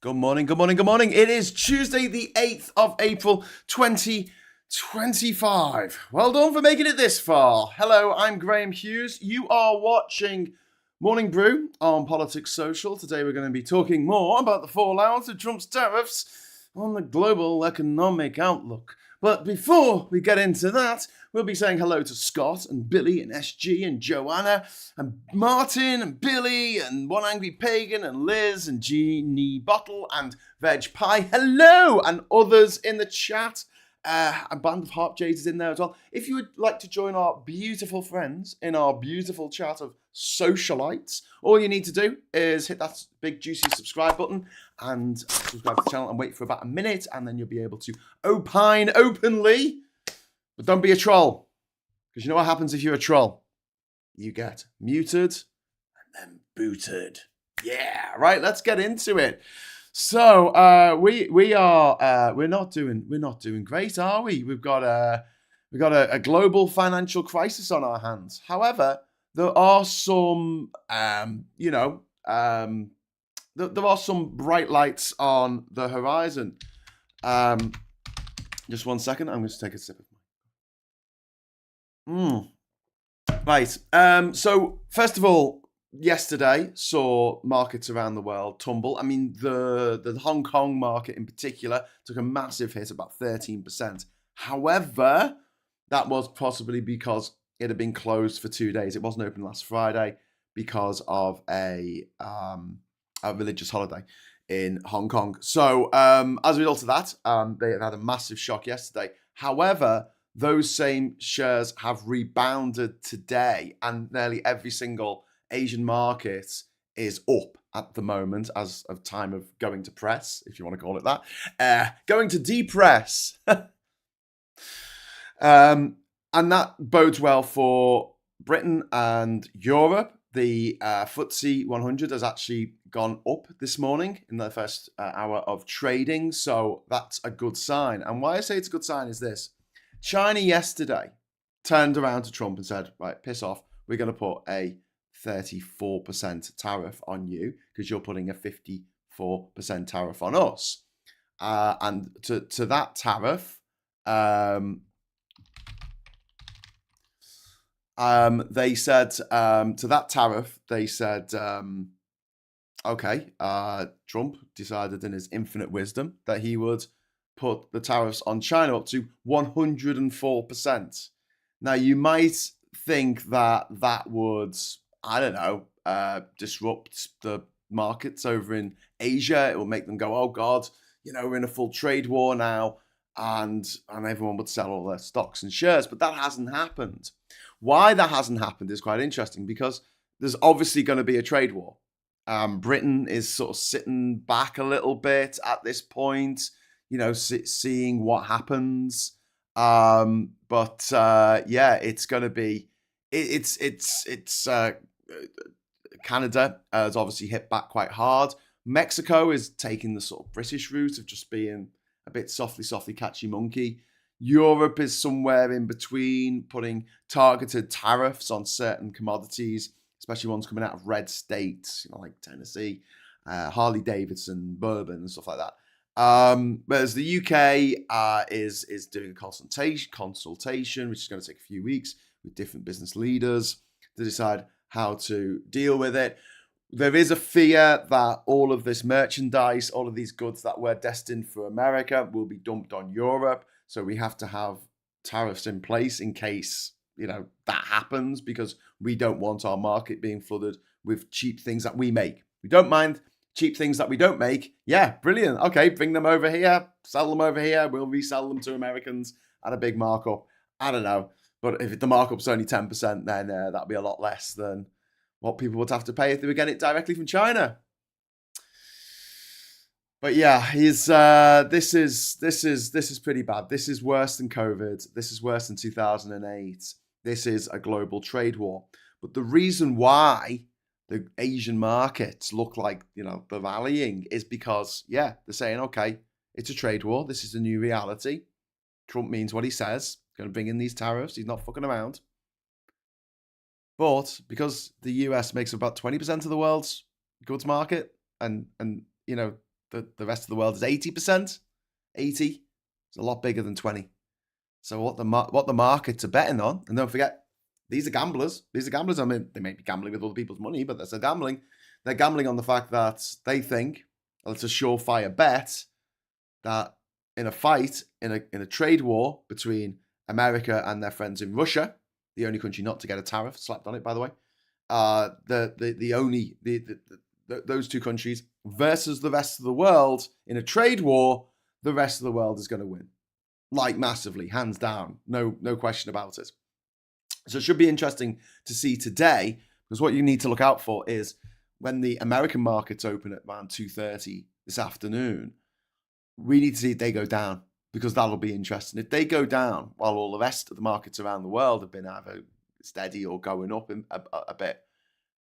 Good morning, good morning, good morning. It is Tuesday, the 8th of April, 2025. Well done for making it this far. Hello, I'm Graham Hughes. You are watching Morning Brew on Politics Social. Today we're going to be talking more about the fallout of Trump's tariffs on the global economic outlook. But before we get into that, we'll be saying hello to Scott and Billy and SG and Joanna and Martin and Billy and One Angry Pagan and Liz and Jeannie Bottle and Veg Pie. Hello! And others in the chat. A band of Harp Jades is in there as well. If you would like to join our beautiful friends in our beautiful chat of socialites, all you need to do is hit that big juicy subscribe button and subscribe to the channel and wait for about a minute, and then you'll be able to opine openly. But don't be a troll, because you know what happens if you're a troll? You get muted and then booted. Yeah, right. Let's get into it. So we're not doing great, are we? We've got a global financial crisis on our hands. However, there are some there are some bright lights on the horizon. Just 1 second. I'm going to take a sip of Right. So first of all, yesterday saw markets around the world tumble. I mean, the Hong Kong market in particular took a massive hit, about 13%. However, that was possibly because it had been closed for 2 days. It wasn't open last Friday because of a religious holiday in Hong Kong. So as a result of that, they had a massive shock yesterday. However, those same shares have rebounded today, and nearly every single Asian market is up at the moment as of time of going to press, if you want to call it that. Going to depress. And that bodes well for Britain and Europe. The FTSE 100 has actually gone up this morning in the first hour of trading, so that's a good sign. And why I say it's a good sign is this. China yesterday turned around to Trump and said, right, piss off, we're going to put a 34% tariff on you because you're putting a 54% tariff on us. And to that tariff, they said, okay, Trump decided in his infinite wisdom that he would put the tariffs on China up to 104%. Now, you might think that that would, I don't know, disrupt the markets over in Asia. It will make them go, oh God, we're in a full trade war now, and everyone would sell all their stocks and shares. But that hasn't happened. Why that hasn't happened is quite interesting, because there's obviously going to be a trade war. Britain is sort of sitting back a little bit at this point, seeing what happens. But it's going to be, it's Canada has obviously hit back quite hard. Mexico is taking the sort of British route of just being a bit softly catchy monkey. Europe is somewhere in between, putting targeted tariffs on certain commodities, especially ones coming out of red states, like Tennessee, Harley Davidson, bourbon, and stuff like that. Whereas the UK is doing a consultation, which is going to take a few weeks with different business leaders to decide how to deal with it. There is a fear that all of this merchandise, all of these goods that were destined for America will be dumped on Europe. So we have to have tariffs in place in case, that happens, because we don't want our market being flooded with cheap things that we make. We don't mind cheap things that we don't make. Yeah, brilliant. Okay, bring them over here, sell them over here. We'll resell them to Americans at a big markup. I don't know. But if the markup's only 10%, then that'll be a lot less than what people would have to pay if they were getting it directly from China. But yeah, this is pretty bad. This is worse than COVID. This is worse than 2008. This is a global trade war. But the reason why the Asian markets look like, they're rallying is because, they're saying, okay, it's a trade war. This is the new reality. Trump means what he says. Going to bring in these tariffs. He's not fucking around. But because the US makes about 20% of the world's goods market, and the rest of the world is 80%. 80. It's a lot bigger than 20. So what the markets are betting on, and don't forget, these are gamblers. These are gamblers. I mean, they may be gambling with other people's money, but that's a gambling. They're gambling on the fact that they think, well, it's a surefire bet that in a fight, in a trade war between America and their friends in Russia, the only country not to get a tariff slapped on it, by the way, those two countries versus the rest of the world in a trade war, the rest of the world is going to win, like massively, hands down, no question about it. So it should be interesting to see today, because what you need to look out for is when the American markets open at around 2:30 this afternoon, we need to see if they go down, because that'll be interesting. If they go down while all the rest of the markets around the world have been either steady or going up a bit,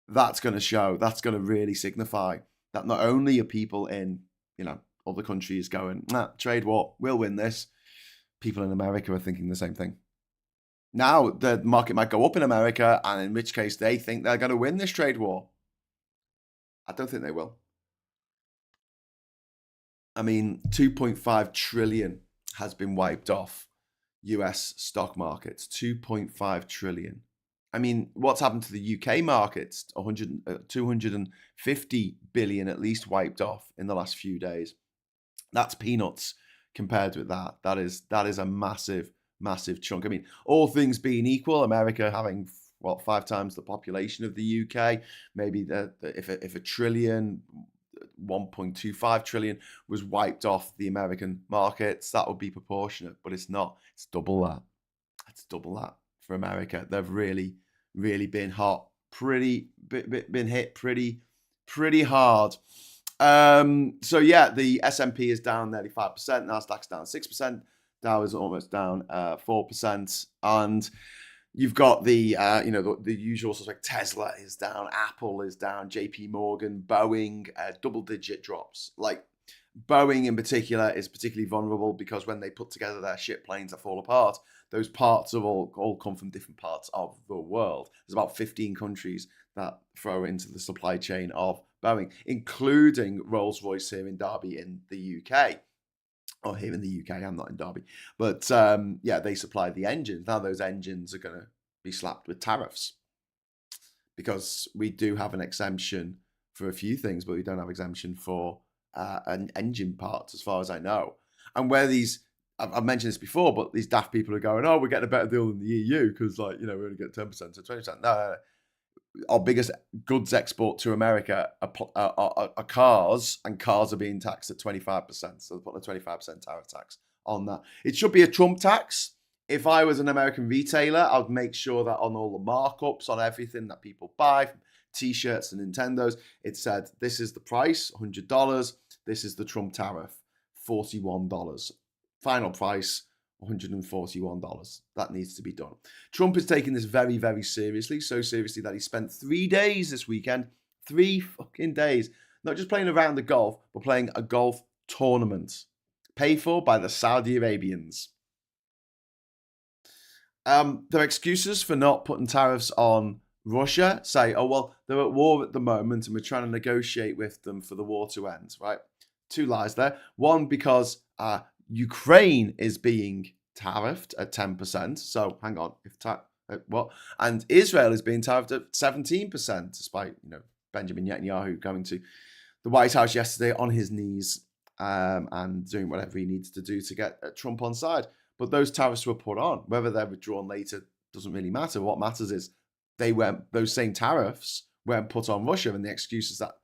that's going to really signify that not only are people in, other countries going, trade war, we'll win this. People in America are thinking the same thing. Now, the market might go up in America, and in which case they think they're going to win this trade war. I don't think they will. I mean, 2.5 trillion has been wiped off US stock markets. 2.5 trillion. I mean, what's happened to the UK markets? 250 billion at least wiped off in the last few days. That's peanuts compared with that. That is a massive chunk. I mean, all things being equal, America having 5 times the population of the UK, maybe if a trillion, 1.25 trillion was wiped off the American markets, that would be proportionate, but it's not. It's double that. It's double that for America. They've really been been hit pretty hard. So yeah, the S&P is down nearly 5%, Nasdaq's down 6%, Dow is almost down 4%, and you've got the usual suspect. Tesla is down, Apple is down, JP Morgan, Boeing, double-digit drops. Like Boeing in particular is particularly vulnerable because when they put together their ship planes that fall apart, those parts have all come from different parts of the world. There's about 15 countries that throw into the supply chain of Boeing, including Rolls-Royce here in Derby in the UK. Or here in the UK, I'm not in Derby. But they supply the engines. Now those engines are going to be slapped with tariffs because we do have an exemption for a few things, but we don't have exemption for an engine parts, as far as I know. And where I've mentioned this before, but these daft people are going, we're getting a better deal than the EU because, we only get 10% or 20%. No. Our biggest goods export to America are cars, and cars are being taxed at 25%. So they're putting a 25% tariff tax on that. It should be a Trump tax. If I was an American retailer, I'd make sure that on all the markups on everything that people buy, from T-shirts and Nintendos, it said, this is the price, $100. This is the Trump tariff, $41. Final price, $141. That needs to be done. Trump is taking this very, very seriously, so seriously that he spent 3 days this weekend, 3 fucking days, not just playing a round of golf, but playing a golf tournament, paid for by the Saudi Arabians. Their excuses for not putting tariffs on Russia say, they're at war at the moment and we're trying to negotiate with them for the war to end, right? 2 lies there. One, because Ukraine is being tariffed at 10%. So hang on, what? And Israel is being tariffed at 17%, despite Benjamin Netanyahu going to the White House yesterday on his knees and doing whatever he needs to do to get Trump on side. But those tariffs were put on. Whether they're withdrawn later doesn't really matter. What matters is those same tariffs weren't put on Russia, and the excuse is that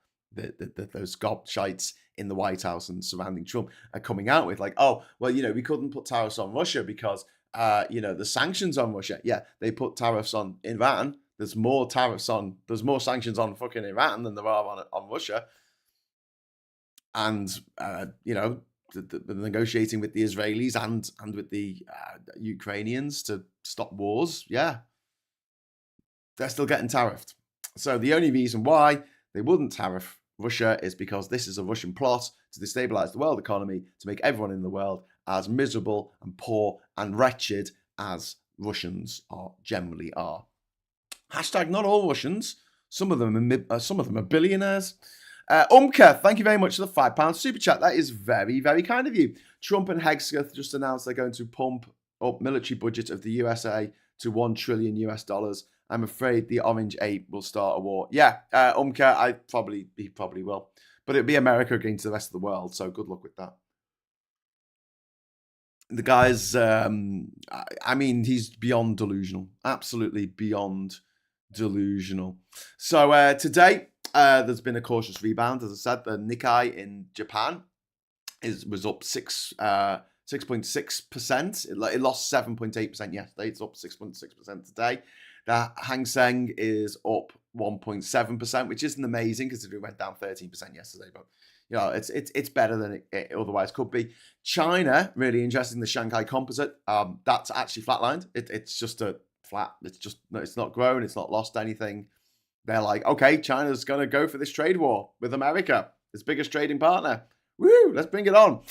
those gobshites in the White House and surrounding Trump are coming out with we couldn't put tariffs on Russia because the sanctions on Russia. Yeah, they put tariffs on Iran. There's more sanctions on fucking Iran than there are on Russia. And the negotiating with the Israelis and with the Ukrainians to stop wars. Yeah, they're still getting tariffed. So the only reason why they wouldn't tariff Russia is because this is a Russian plot to destabilize the world economy, to make everyone in the world as miserable and poor and wretched as Russians generally are. Hashtag not all Russians. Some of them are billionaires. Umka, thank you very much for the £5 super chat. That is very, very kind of you. Trump and Hegseth just announced they're going to pump up military budget of the USA to $1 trillion US. I'm afraid the Orange Ape will start a war. Yeah, Umka, he probably will. But it'll be America against the rest of the world, so good luck with that. The guy's, he's beyond delusional. Absolutely beyond delusional. So today, there's been a cautious rebound. As I said, the Nikkei in Japan was up 6.6%. It lost 7.8% yesterday. It's up 6.6% today. The Hang Seng is up 1.7%, which isn't amazing because it went down 13% yesterday. But it's better than it otherwise could be. China, really interesting. The Shanghai Composite, that's actually flatlined. It's just a flat. It's not grown. It's not lost anything. They're like, okay, China's going to go for this trade war with America, its biggest trading partner. Woo, let's bring it on.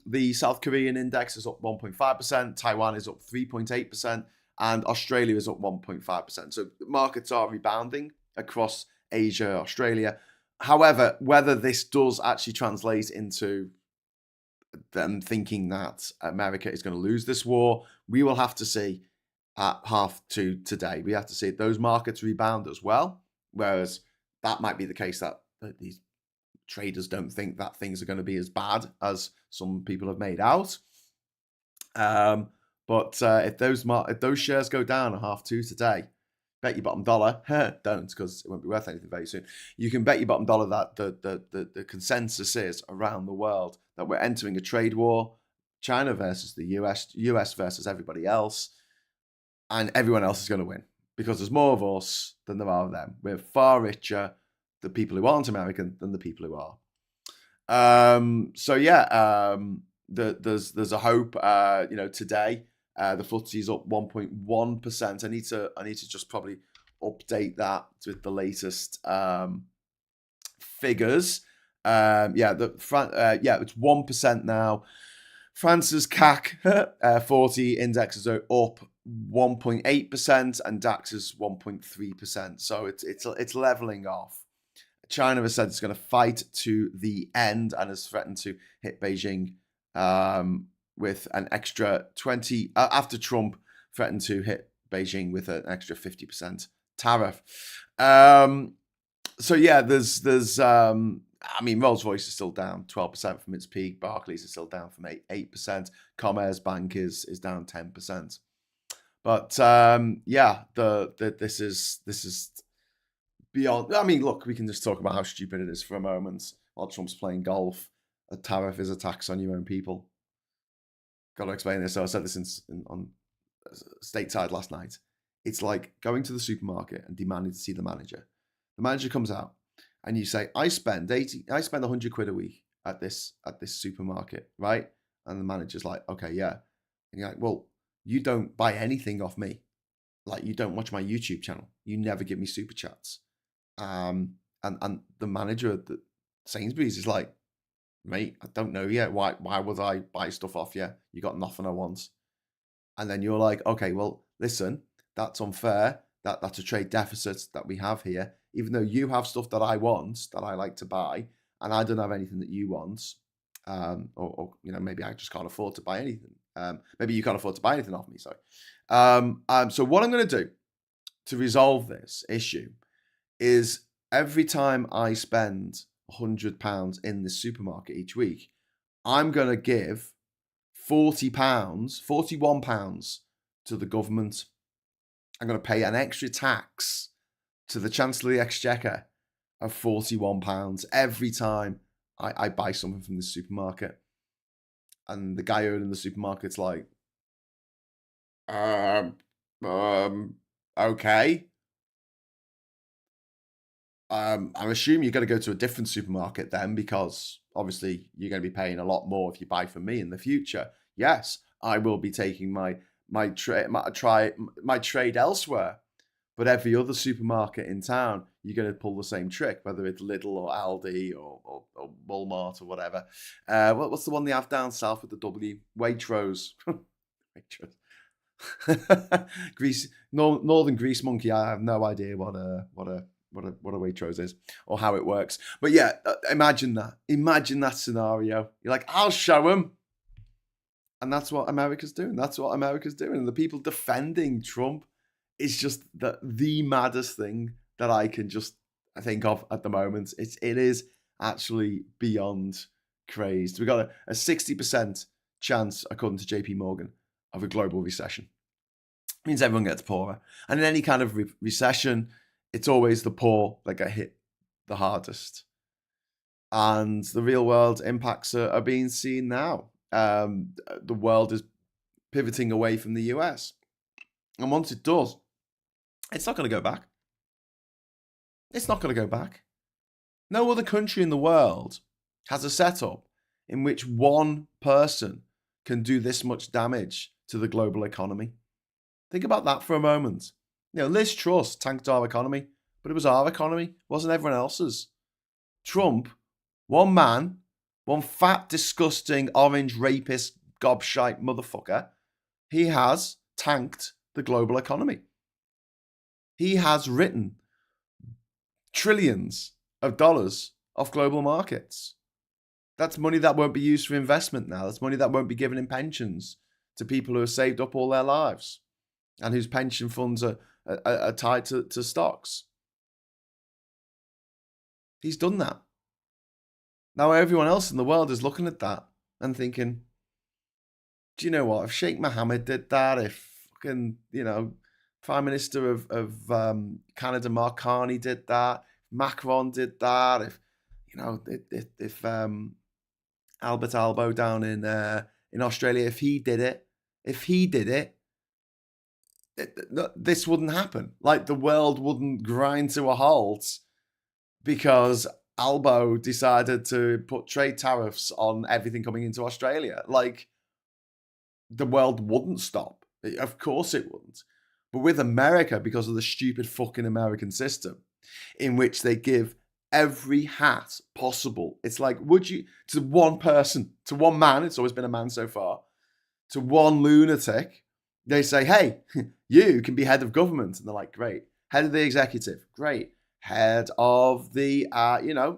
The South Korean index is up 1.5%. Taiwan is up 3.8%. And Australia is up 1.5%. So the markets are rebounding across Asia, Australia. However, whether this does actually translate into them thinking that America is going to lose this war, we will have to see at 2:30 today. We have to see if those markets rebound as well. Whereas that might be the case that these traders don't think that things are going to be as bad as some people have made out. But if those shares go down at 2:30 today, bet your bottom dollar, don't, because it won't be worth anything very soon. You can bet your bottom dollar that the consensus is around the world that we're entering a trade war, China versus the US versus everybody else, and everyone else is going to win because there's more of us than there are of them. We're far richer, the people who aren't American, than the people who are. There's a hope. Today the FTSE's up 1.1%. I need to just probably update that with the latest figures. It's 1% now. France's CAC 40 indexes are up 1.8% and DAX is 1.3%. So it's leveling off. China has said it's going to fight to the end and has threatened to hit Beijing with an extra 20 after Trump threatened to hit Beijing with an extra 50% tariff. Rolls-Royce is still down 12% from its peak. Barclays is still down from 8%. Commerzbank is down 10%. But this is beyond. I mean, look, we can just talk about how stupid it is for a moment. While Trump's playing golf, a tariff is a tax on your own people. Got to explain this. So I said this on stateside last night. It's like going to the supermarket and demanding to see the manager. The manager comes out and you say, I spend 100 quid a week at this supermarket, right? And the manager's like, okay, yeah. And you're like, well, you don't buy anything off me. Like, you don't watch my YouTube channel. You never give me super chats. And the manager at the Sainsbury's is like, mate, I don't know yet. Why would I buy stuff off you? You got nothing I want. And then you're like, okay, well, listen, that's unfair. That's a trade deficit that we have here. Even though you have stuff that I want, that I like to buy, and I don't have anything that you want, or maybe I just can't afford to buy anything. Maybe you can't afford to buy anything off me. Sorry. So what I'm going to do to resolve this issue is every time I spend £100 in the supermarket each week, I'm going to give £41 to the government. I'm going to pay an extra tax to the Chancellor of the Exchequer of £41 every time I buy something from the supermarket. And the guy owning the supermarket's like, okay. I'm assuming you're going to go to a different supermarket then, because obviously you're going to be paying a lot more if you buy from me in the future. Yes, I will be taking my trade elsewhere, but every other supermarket in town, you're going to pull the same trick, whether it's Lidl or Aldi or Walmart or whatever. What's the one they have down south with the W? Waitrose. Waitrose. Greece, Northern Grease Monkey. I have no idea what a what a Waitrose is or how it works. But yeah, imagine that. Imagine that scenario. You're like, I'll show them. And that's what America's doing. And the people defending Trump is just the maddest thing that I can just think of at the moment. It is actually beyond crazed. We got a 60% chance, according to JP Morgan, of a global recession. It means everyone gets poorer. And in any kind of recession, it's always the poor that get hit the hardest. And the real world impacts are being seen now. The world is pivoting away from the US. And once it does, it's not going to go back. It's not going to go back. No other country in the world has a setup in which one person can do this much damage to the global economy. Think about that for a moment. Liz Truss tanked our economy, but it was our economy, it wasn't everyone else's. Trump, one man, one fat, disgusting, orange, rapist, gobshite motherfucker, he has tanked the global economy. He has written trillions of dollars off global markets. That's money that won't be used for investment now. That's money that won't be given in pensions to people who have saved up all their lives and whose pension funds are tied to stocks. He's done that. Now everyone else in the world is looking at that and thinking, do you know what? If Sheikh Mohammed did that, if fucking, Prime Minister of Canada, Mark Carney did that, Macron did that, if Albert Albo down in Australia, if he did it, this wouldn't happen. Like, the world wouldn't grind to a halt because Albo decided to put trade tariffs on everything coming into Australia. Like, the world wouldn't stop. Of course it wouldn't. But with America, because of the stupid fucking American system, in which they give every hat possible. It's like, would you, to one person, to one man, it's always been a man so far, to one lunatic, they say, hey, you can be head of government. And they're like, great. Head of the executive, great. Head of the,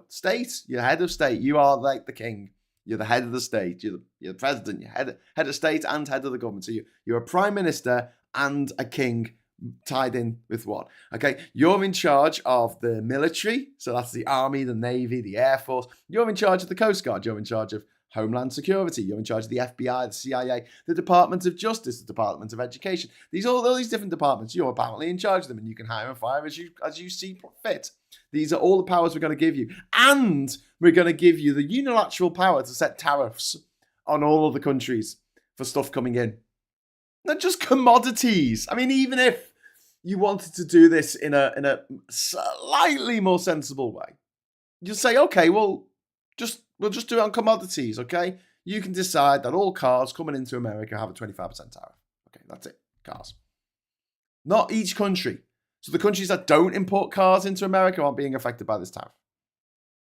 state, you're head of state. You are like the king. You're the head of the state. You're the president. You're head of state and head of the government. So you're a prime minister and a king tied in with one. Okay, you're in charge of the military. So that's the army, the navy, the air force. You're in charge of the Coast Guard. You're in charge of Homeland Security. You're in charge of the FBI, the CIA, the Department of Justice, the Department of Education. All these different departments. You're apparently in charge of them, and you can hire and fire as you see fit. These are all the powers we're going to give you, and we're going to give you the unilateral power to set tariffs on all of the countries for stuff coming in. Not just commodities. I mean, even if you wanted to do this in a slightly more sensible way, you say, okay, we'll just do it on commodities, okay? You can decide that all cars coming into America have a 25% tariff. Okay, that's it, cars. Not each country. So the countries that don't import cars into America aren't being affected by this tariff.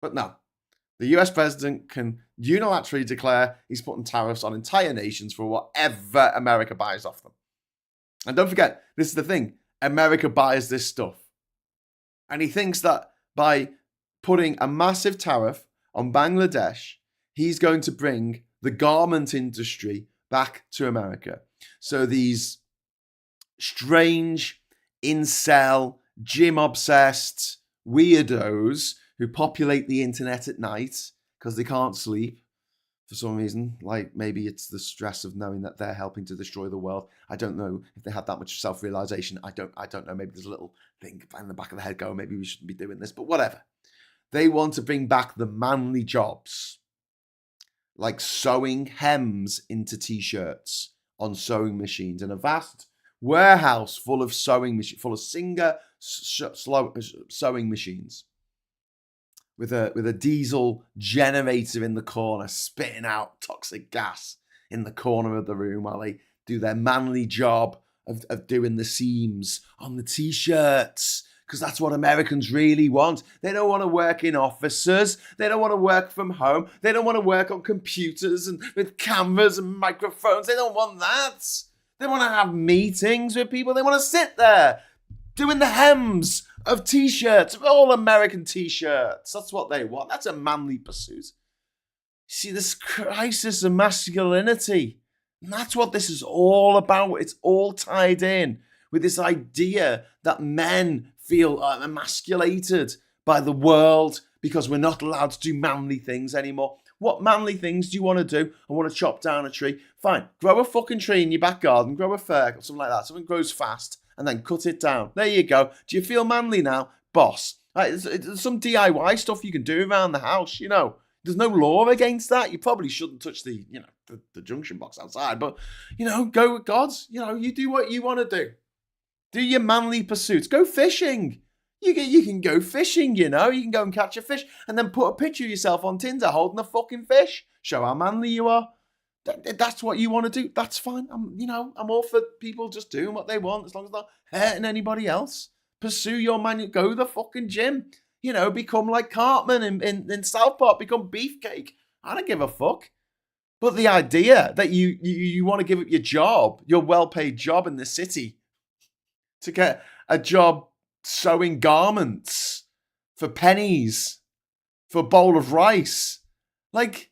But no, the US president can unilaterally declare he's putting tariffs on entire nations for whatever America buys off them. And don't forget, this is the thing, America buys this stuff. And he thinks that by putting a massive tariff on Bangladesh, he's going to bring the garment industry back to America. So these strange, incel, gym-obsessed weirdos who populate the internet at night because they can't sleep for some reason. Like, maybe it's the stress of knowing that they're helping to destroy the world. I don't know if they have that much self-realization. I don't know. Maybe there's a little thing in the back of the head going, maybe we shouldn't be doing this, but whatever. They want to bring back the manly jobs, like sewing hems into t-shirts on sewing machines in a vast warehouse full of Singer sewing machines with a diesel generator in the corner spitting out toxic gas in the corner of the room while they do their manly job of doing the seams on the t-shirts. Because that's what Americans really want. They don't want to work in offices. They don't want to work from home. They don't want to work on computers and with cameras and microphones. They don't want that. They want to have meetings with people. They want to sit there doing the hems of t-shirts, of all American t-shirts. That's what they want. That's a manly pursuit. See, this crisis of masculinity, and that's what this is all about. It's all tied in with this idea that men feel emasculated by the world because we're not allowed to do manly things anymore. What manly things do you want to do? I want to chop down a tree. Fine, grow a fucking tree in your back garden, grow a fir or something like that. Something grows fast and then cut it down. There you go. Do you feel manly now? Boss. Right, there's some DIY stuff you can do around the house, you know. There's no law against that. You probably shouldn't touch the junction box outside, but, go with God's. You do what you want to do. Do your manly pursuits. Go fishing. You can go fishing, You can go and catch a fish and then put a picture of yourself on Tinder holding a fucking fish. Show how manly you are. That's what you want to do. That's fine. I'm all for people just doing what they want as long as they're not hurting anybody else. Pursue your man. Go to the fucking gym. Become like Cartman in South Park. Become Beefcake. I don't give a fuck. But the idea that you want to give up your job, your well-paid job in the city, to get a job sewing garments for pennies, for a bowl of rice. Like,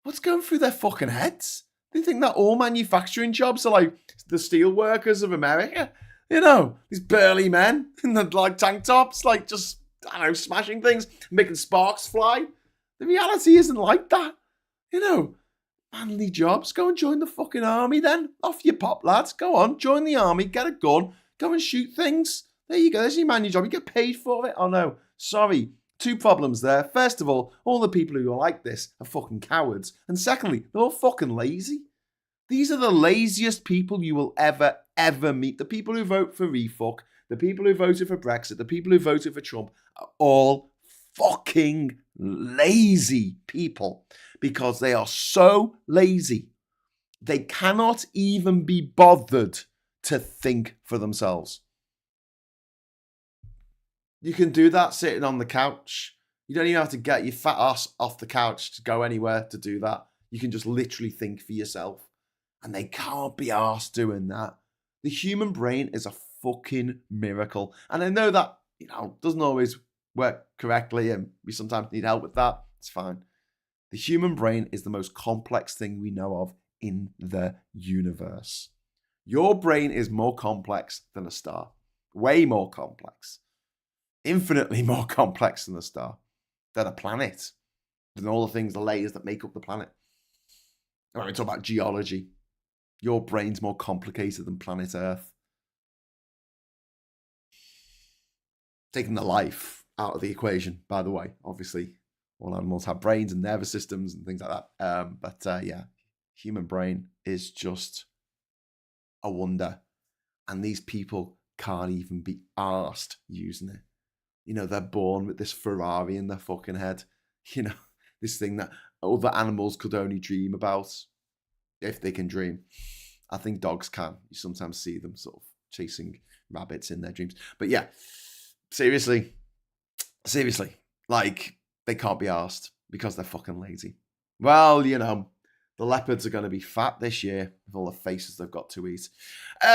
what's going through their fucking heads? They think that all manufacturing jobs are like the steel workers of America. These burly men in the tank tops, just, smashing things, making sparks fly. The reality isn't like that. Manly jobs. Go and join the fucking army then. Off you pop, lads. Go on, join the army, get a gun, go and shoot things. There you go. There's your manly job. You get paid for it. Oh, no. Sorry. Two problems there. First of all the people who are like this are fucking cowards. And secondly, they're all fucking lazy. These are the laziest people you will ever meet. The people who vote for refuck, the people who voted for Brexit, the people who voted for Trump are all fucking lazy people because they are so lazy. They cannot even be bothered to think for themselves. You can do that sitting on the couch. You don't even have to get your fat ass off the couch to go anywhere to do that. You can just literally think for yourself. And they can't be arsed doing that. The human brain is a fucking miracle. And I know that, doesn't always work correctly and we sometimes need help with that. It's fine. The human brain is the most complex thing we know of in the universe. Your brain is more complex than a star. Way more complex. Infinitely more complex than a star, than a planet, than all the things, the layers that make up the planet. When we talk about geology, your brain's more complicated than planet Earth. Taking the life out of the equation, by the way. Obviously, all animals have brains and nervous systems and things like that. But human brain is just a wonder. And these people can't even be arsed using it. They're born with this Ferrari in their fucking head. This thing that other animals could only dream about, if they can dream. I think dogs can. You sometimes see them sort of chasing rabbits in their dreams. But yeah, seriously, they can't be arsed because they're fucking lazy. Well, the leopards are going to be fat this year with all the faces they've got to eat.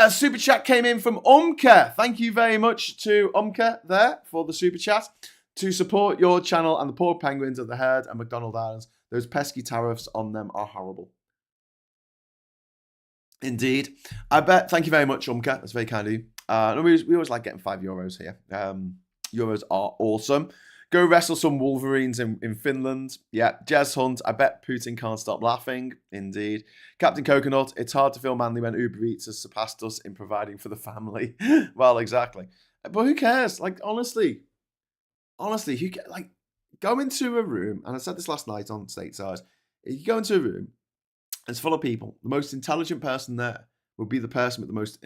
Super chat came in from Umka. Thank you very much to Umka there for the super chat. To support your channel and the poor penguins of the herd and McDonald Islands, those pesky tariffs on them are horrible. Indeed. Thank you very much, Umka. That's very kind of you. We always like getting €5 here. Euros are awesome. Go wrestle some Wolverines in Finland. Yeah, Jez Hunt. I bet Putin can't stop laughing. Indeed. Captain Coconut. It's hard to feel manly when Uber Eats has surpassed us in providing for the family. Well, exactly. But who cares? Honestly, go into a room, and I said this last night on Stateside. You go into a room, it's full of people. The most intelligent person there will be the person with the most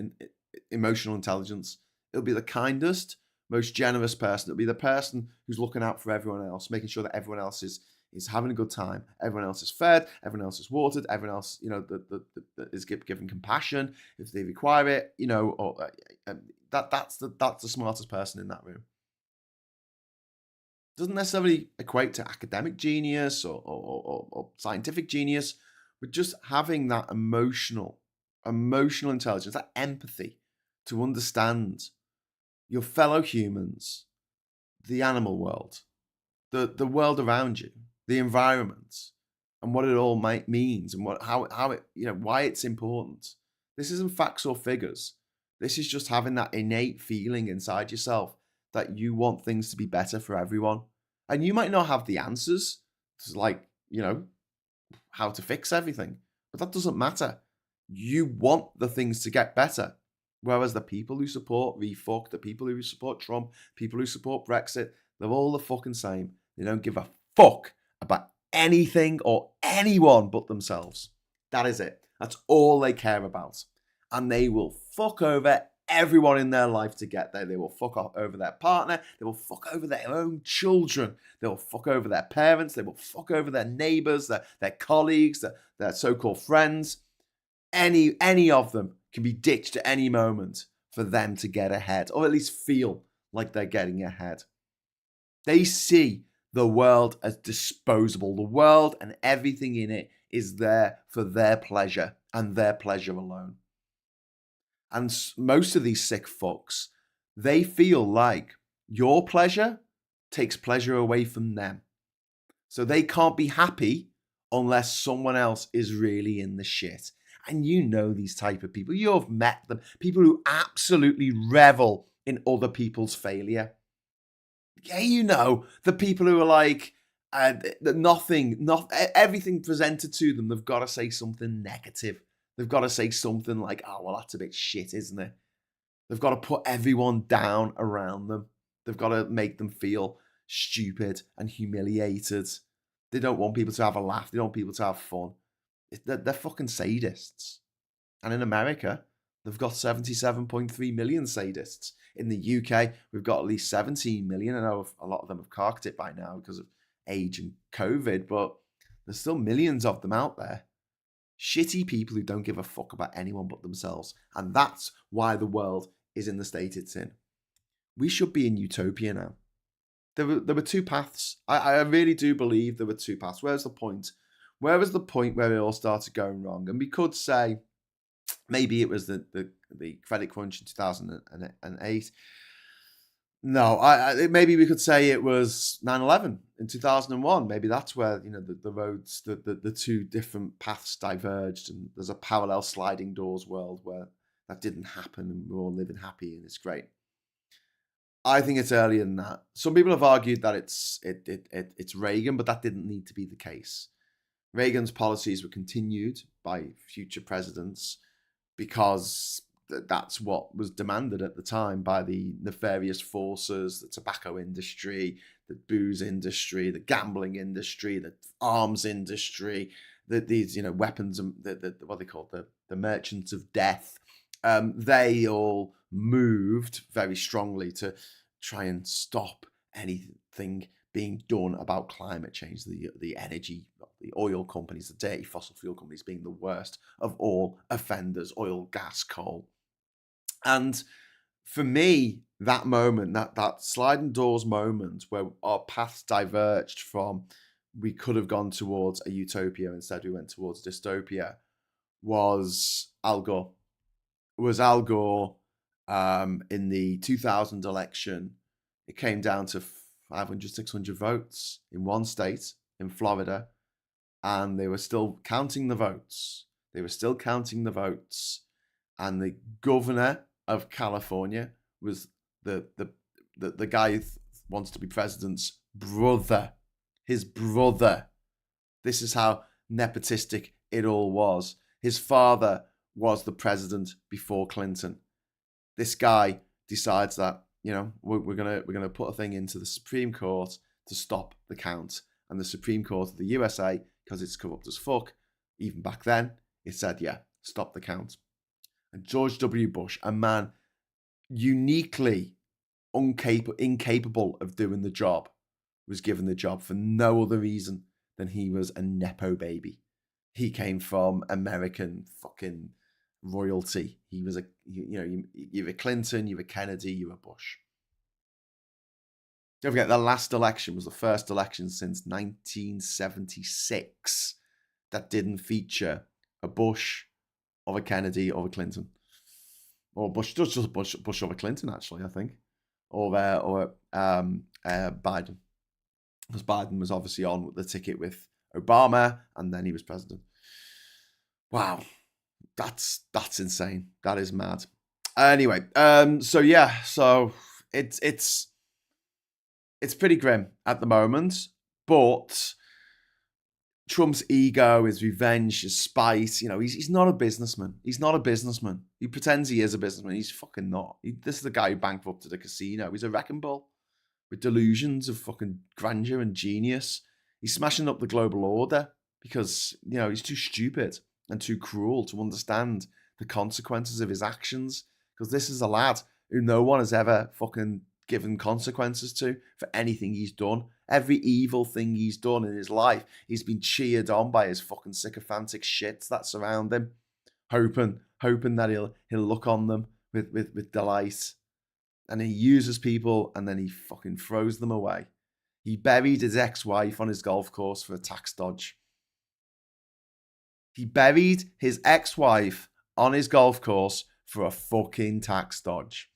emotional intelligence. It'll be the kindest, most generous person. It'll be the person who's looking out for everyone else, making sure that everyone else is having a good time. Everyone else is fed. Everyone else is watered. Everyone else, is given compassion if they require it. That's the smartest person in that room. Doesn't necessarily equate to academic genius or scientific genius, but just having that emotional intelligence, that empathy to understand your fellow humans the animal world, the world around you, the environment, and what it all means, and how it, why it's important. This isn't facts or figures. This is just having that innate feeling inside yourself that you want things to be better for everyone. And you might not have the answers to, like, how to fix everything, but that doesn't matter. You want the things to get better. Whereas the people who support refuck, the people who support Trump, people who support Brexit, they're all the fucking same. They don't give a fuck about anything or anyone but themselves. That is it. That's all they care about. And they will fuck over everyone in their life to get there. They will fuck over their partner. They will fuck over their own children. They will fuck over their parents. They will fuck over their neighbors, their colleagues, their so-called friends. Any of them can be ditched at any moment for them to get ahead, or at least feel like they're getting ahead. They see the world as disposable. The world and everything in it is there for their pleasure and their pleasure alone. And most of these sick fucks, they feel like your pleasure takes pleasure away from them. So they can't be happy unless someone else is really in the shit. And you know these type of people. You've met them. People who absolutely revel in other people's failure. Yeah, you know, the people who are like, everything presented to them, they've got to say something negative. They've got to say something like, oh, well, that's a bit shit, isn't it? They've got to put everyone down around them. They've got to make them feel stupid and humiliated. They don't want people to have a laugh. They don't want people to have fun. They're fucking sadists. And in America, they've got 77.3 million sadists. In the UK, we've got at least 17 million. I know a lot of them have carked it by now because of age and COVID, but there's still millions of them out there. Shitty people who don't give a fuck about anyone but themselves. And that's why the world is in the state it's in. We should be in utopia now. There were two paths. I really do believe there were two paths. Where's the point? Where was the point where it all started going wrong? And we could say maybe it was the credit crunch in 2008. No, maybe we could say it was 9/11 in 2001. Maybe that's where the roads, the two different paths diverged, and there's a parallel sliding doors world where that didn't happen, and we're all living happy and it's great. I think it's earlier than that. Some people have argued that it's Reagan, but that didn't need to be the case. Reagan's policies were continued by future presidents because that's what was demanded at the time by the nefarious forces, the tobacco industry, the booze industry, the gambling industry, the arms industry, these weapons, what they call the merchants of death. They all moved very strongly to try and stop anything being done about climate change. The energy, the oil companies, the dirty fossil fuel companies being the worst of all offenders, oil, gas, coal. And for me, that moment, that sliding doors moment where our paths diverged from, we could have gone towards a utopia, instead we went towards dystopia, was Al Gore. It was Al Gore in the 2000 election. It came down to 500, 600 votes in one state, in Florida, and they were still counting the votes. And the governor of California was the guy who wants to be president's brother. His brother. This is how nepotistic it all was. His father was the president before Clinton. This guy decides that, we're gonna put a thing into the Supreme Court to stop the count. And the Supreme Court of the USA, because it's corrupt as fuck, even back then, it said, yeah, stop the count. And George W. Bush, a man uniquely incapable of doing the job, was given the job for no other reason than he was a Nepo baby. He came from American fucking royalty. He was you're a Clinton, you're a Kennedy, you're a Bush. Don't forget, the last election was the first election since 1976 that didn't feature a Bush or a Kennedy or a Clinton. Or Bush, just Bush or a Clinton, actually, I think. Or Biden. Because Biden was obviously on the ticket with Obama, and then he was president. Wow, that's insane. That is mad. Anyway, so it's pretty grim at the moment, but Trump's ego, his revenge, his spite, he's not a businessman. He's not a businessman. He pretends he is a businessman. He's fucking not. This is the guy who bankrupted a casino. He's a wrecking ball with delusions of fucking grandeur and genius. He's smashing up the global order because, he's too stupid and too cruel to understand the consequences of his actions. Because this is a lad who no one has ever fucking given consequences to for anything he's done. Every evil thing he's done in his life, he's been cheered on by his fucking sycophantic shits that surround him, hoping that he'll look on them with delight. And he uses people and then he fucking throws them away. He buried his ex-wife on his golf course for a tax dodge. He buried his ex-wife on his golf course for a fucking tax dodge.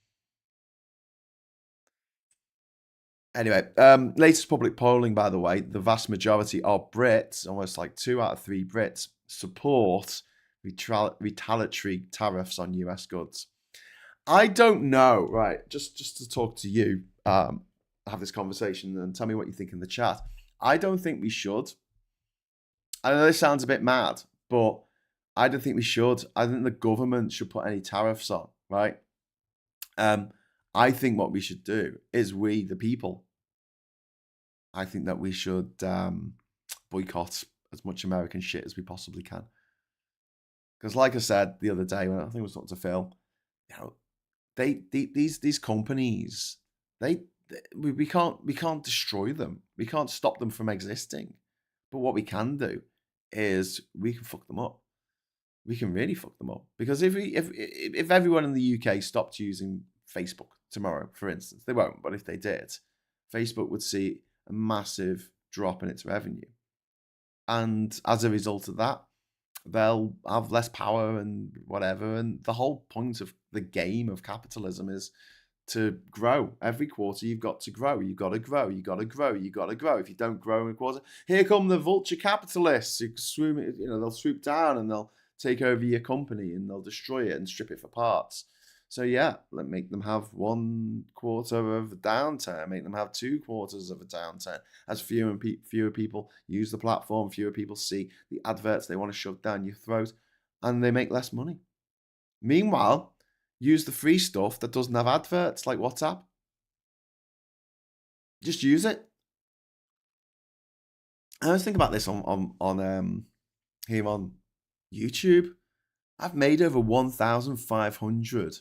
Anyway, latest public polling, by the way, the vast majority of Brits, almost like 2 out of 3 Brits, support retaliatory tariffs on US goods. I don't know, right, just to talk to you, have this conversation and tell me what you think in the chat. I don't think we should. I know this sounds a bit mad, but I don't think we should. I think the government should put any tariffs on, right? I think what we should do is we, the people, I think that we should boycott as much American shit as we possibly can. Because like I said the other day when I think I was talking to Phil, these companies, we can't destroy them. We can't stop them from existing. But what we can do is we can fuck them up. We can really fuck them up. Because if everyone in the UK stopped using Facebook tomorrow, for instance, they won't, but if they did, Facebook would see a massive drop in its revenue. And as a result of that, they'll have less power and whatever. And the whole point of the game of capitalism is to grow. Every quarter, you've got to grow. You've got to grow. You've got to grow. You've got to grow. If you don't grow in a quarter, here come the vulture capitalists who swoop, they'll swoop down and they'll take over your company and they'll destroy it and strip it for parts. So yeah, make them have 1 quarter of a downturn, make them have 2 quarters of a downturn. As fewer people use the platform, fewer people see the adverts they want to shove down your throat, and they make less money. Meanwhile, use the free stuff that doesn't have adverts, like WhatsApp. Just use it. I always think about this on here on YouTube. I've made over 1,500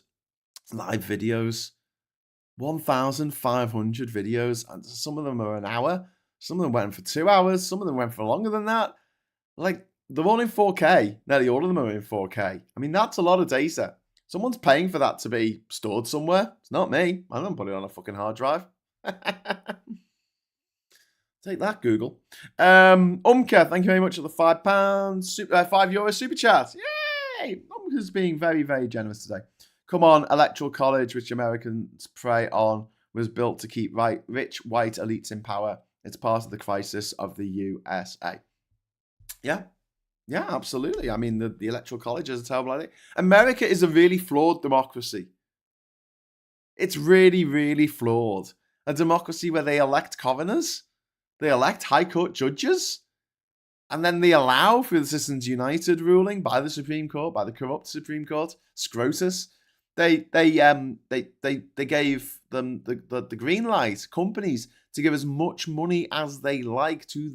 live videos. 1,500 videos, and some of them are an hour. Some of them went for 2 hours. Some of them went for longer than that. Like, they're all in 4K. Nearly all of them are in 4K. I mean, that's a lot of data. Someone's paying for that to be stored somewhere. It's not me. I don't put it on a fucking hard drive. Take that, Google. Umka, thank you very much for the £5, €5 super chat. Yay! Umka's being very, very generous today. Come on, Electoral College, which Americans prey on, was built to keep rich white elites in power. It's part of the crisis of the USA. Yeah, absolutely. I mean, the Electoral College is a terrible idea. America is a really flawed democracy. It's really, really flawed. A democracy where they elect governors, they elect high court judges, and then they allow through the Citizens United ruling by the Supreme Court, by the corrupt Supreme Court, SCOTUS. They gave them the green light, companies, to give as much money as they like to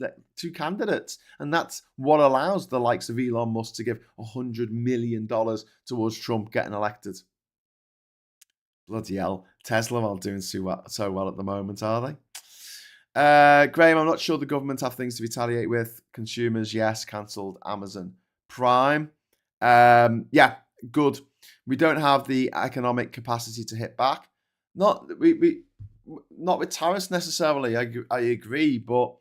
candidates. And that's what allows the likes of Elon Musk to give $100 million towards Trump getting elected. Bloody hell. Tesla aren't doing so well at the moment, are they? Graham, I'm not sure the government have things to retaliate with. Consumers, yes. Cancelled Amazon Prime. Yeah, good. We don't have the economic capacity to hit back. Not with tariffs necessarily. I agree, but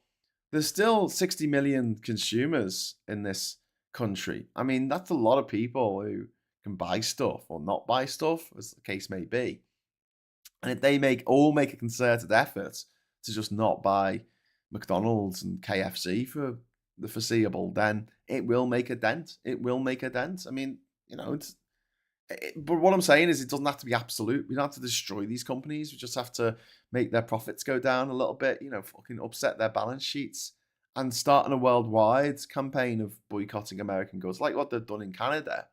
there's still 60 million consumers in this country. I mean, that's a lot of people who can buy stuff or not buy stuff, as the case may be. And if they all make a concerted effort to just not buy McDonald's and KFC for the foreseeable, then it will make a dent. It will make a dent. I mean, but what I'm saying is it doesn't have to be absolute. We don't have to destroy these companies. We just have to make their profits go down a little bit, fucking upset their balance sheets and starting a worldwide campaign of boycotting American goods, like what they've done in Canada.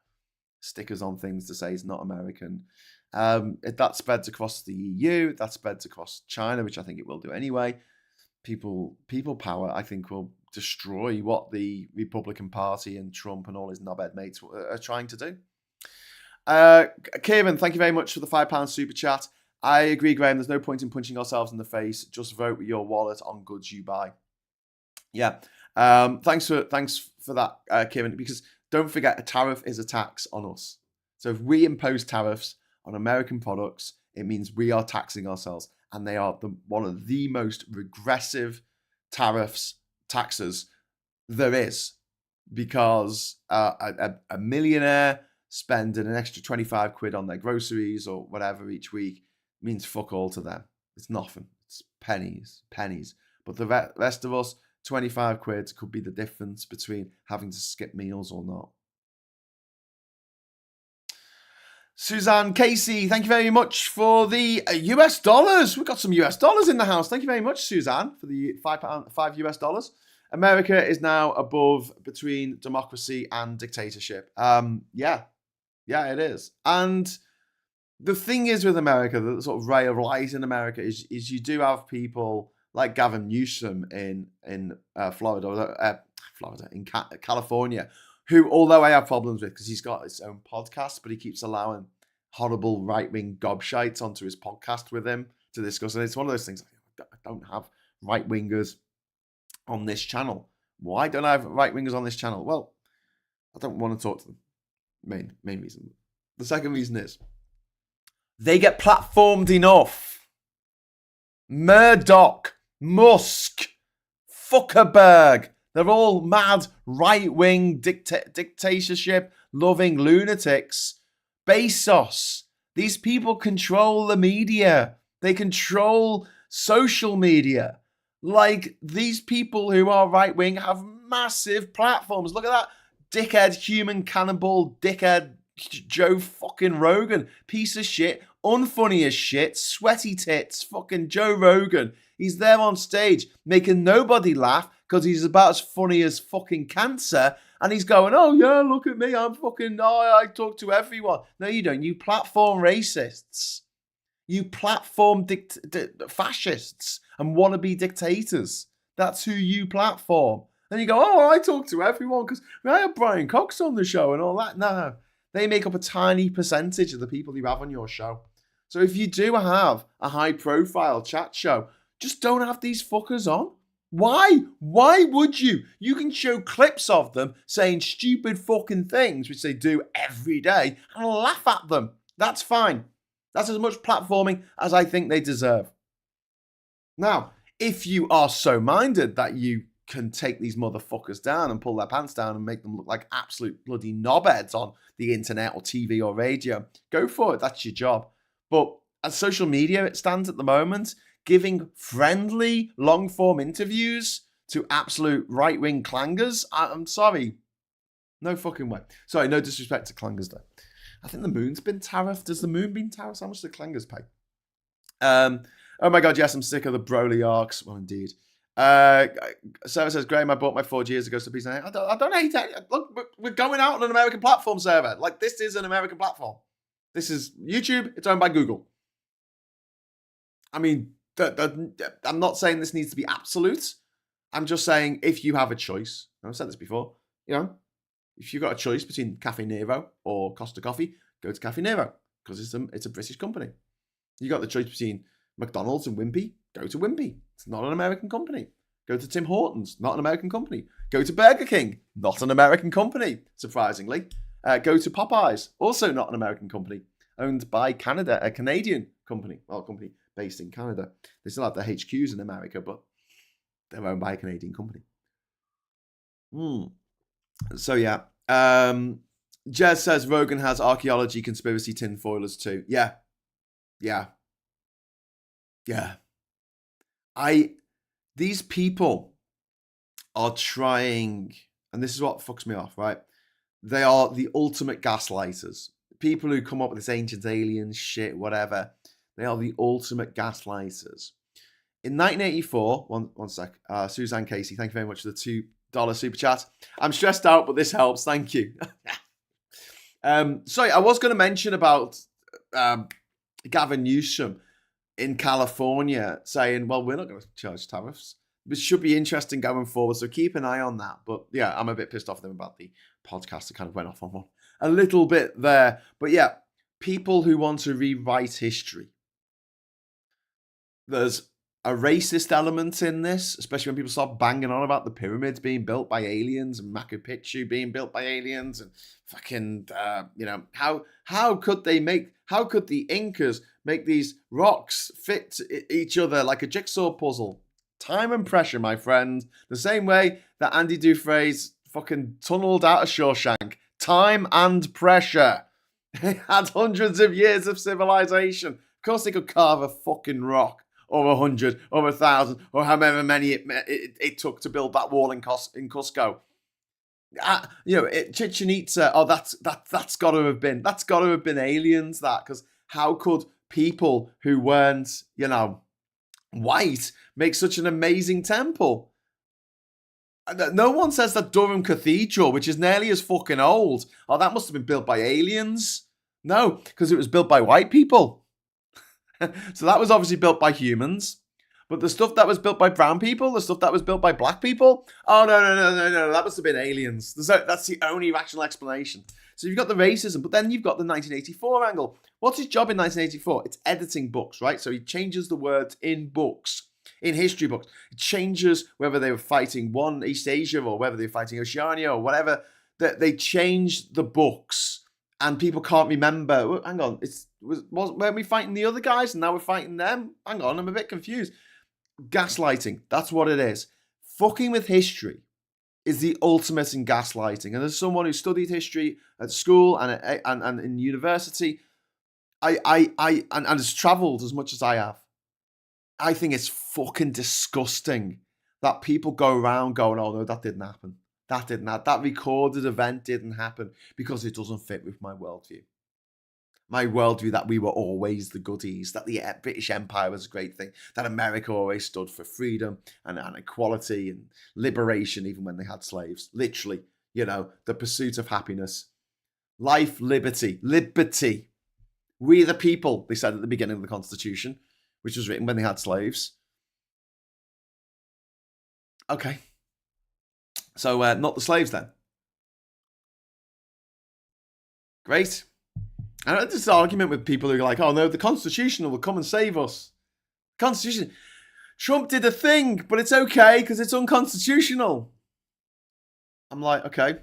Stickers on things to say it's not American. That spreads across the EU, that spreads across China, which I think it will do anyway. People power, I think, will destroy what the Republican Party and Trump and all his knobhead mates are trying to do. Kieran, thank you very much for the £5 super chat. I agree, Graham. There's no point in punching ourselves in the face. Just vote with your wallet on goods you buy. Yeah. Thanks for that, Kieran. Because don't forget, a tariff is a tax on us. So if we impose tariffs on American products, it means we are taxing ourselves, and they are one of the most regressive taxes there is, because a millionaire spending an extra 25 quid on their groceries or whatever each week means fuck all to them. It's nothing. It's pennies. But the rest of us, 25 quid could be the difference between having to skip meals or not. Suzanne Casey, thank you very much for the US dollars. We've got some US dollars in the house. Thank you very much, Suzanne, for the $5 US dollars. America is now between democracy and dictatorship. Yeah, it is. And the thing is with America, the sort of ray of light in America is you do have people like Gavin Newsom in California, who, although I have problems with, because he's got his own podcast, but he keeps allowing horrible right-wing gobshites onto his podcast with him to discuss. And it's one of those things, I don't have right-wingers on this channel. Why don't I have right-wingers on this channel? Well, I don't want to talk to them. Main reason. The second reason is they get platformed enough. Murdoch, Musk, Zuckerberg, they're all mad right-wing dictatorship-loving lunatics. Bezos, these people control the media. They control social media. Like, these people who are right-wing have massive platforms. Look at that dickhead, human cannibal, dickhead, Joe fucking Rogan. Piece of shit, unfunny as shit, sweaty tits, fucking Joe Rogan. He's there on stage making nobody laugh because he's about as funny as fucking cancer. And he's going, oh yeah, look at me, I'm fucking, I talk to everyone. No, you don't. You platform racists. You platform fascists and wannabe dictators. That's who you platform. Then you go, oh, I talk to everyone because I have Brian Cox on the show and all that. No, they make up a tiny percentage of the people you have on your show. So if you do have a high-profile chat show, just don't have these fuckers on. Why? Why would you? You can show clips of them saying stupid fucking things, which they do every day, and laugh at them. That's fine. That's as much platforming as I think they deserve. Now, if you are so minded that you can take these motherfuckers down and pull their pants down and make them look like absolute bloody knobheads on the internet or TV or radio, go for it. That's your job. But as social media it stands at the moment, giving friendly long-form interviews to absolute right-wing clangers, I'm sorry. No fucking way. Sorry, no disrespect to clangers though. I think the moon's been tariffed. Has the moon been tariffed? How much do the clangers pay? Oh my God, yes, I'm sick of the Broly arcs. Well, indeed. Sarah says, Graham, I bought my 4 years ago, so please, I don't hate it. Look, we're going out on an American platform server. Like, this is an American platform. This is YouTube. It's owned by Google. I mean, I'm not saying this needs to be absolute. I'm just saying if you have a choice, and I've said this before, if you've got a choice between Cafe Nero or Costa Coffee, go to Cafe Nero because it's a British company. You got the choice between McDonald's and Wimpy, go to Wimpy. It's not an American company. Go to Tim Hortons, not an American company. Go to Burger King, not an American company, surprisingly. Go to Popeyes, also not an American company, owned by Canada, a Canadian company. Well, a company based in Canada. They still have their HQs in America, but they're owned by a Canadian company. So yeah. Jez says Rogan has archaeology conspiracy tinfoilers too. Yeah. These people are trying, and this is what fucks me off, right? They are the ultimate gaslighters. People who come up with this ancient aliens shit, whatever. They are the ultimate gaslighters. In 1984, one sec, Suzanne Casey, thank you very much for the $2 super chat. I'm stressed out, but this helps. Thank you. Sorry, I was going to mention about Gavin Newsom in California saying, well, we're not going to charge tariffs. This should be interesting going forward, so keep an eye on that. But yeah, I'm a bit pissed off them about the podcast that kind of went off on one a little bit there. But yeah, people who want to rewrite history. There's a racist element in this, especially when people start banging on about the pyramids being built by aliens and Machu Picchu being built by aliens and fucking, how could the Incas make these rocks fit each other like a jigsaw puzzle? Time and pressure, my friend. The same way that Andy Dufresne's fucking tunneled out of Shawshank. Time and pressure. They had hundreds of years of civilization. Of course they could carve a fucking rock. Or 100, or 1,000, or however many it took to build that wall in Cusco. Chichen Itza. Oh, that's got to have been aliens. Because how could people who weren't white make such an amazing temple? No one says that Durham Cathedral, which is nearly as fucking old, oh, that must have been built by aliens. No, because it was built by white people. So that was obviously built by humans. But the stuff that was built by brown people, the stuff that was built by black people, oh, no, that must have been aliens. That's the only rational explanation. So you've got the racism, but then you've got the 1984 angle. What's his job in 1984? It's editing books, right? So he changes the words in books, in history books. It changes whether they were fighting one East Asia or whether they were fighting Oceania or whatever. They changed the books. And people can't remember. Hang on, weren't we fighting the other guys and now we're fighting them? Hang on, I'm a bit confused. Gaslighting, that's what it is. Fucking with history is the ultimate in gaslighting. And as someone who studied history at school and in university, and has travelled as much as I have, I think it's fucking disgusting that people go around going, oh no, that didn't happen. That recorded event didn't happen because it doesn't fit with my worldview. My worldview that we were always the goodies, that the British Empire was a great thing, that America always stood for freedom and equality and liberation, even when they had slaves. Literally, the pursuit of happiness. Life, liberty. We the people, they said at the beginning of the Constitution, which was written when they had slaves. Okay. So, not the slaves then. Great. I had this argument with people who are like, oh no, the Constitution will come and save us. Constitution. Trump did a thing, but it's okay because it's unconstitutional. I'm like, okay.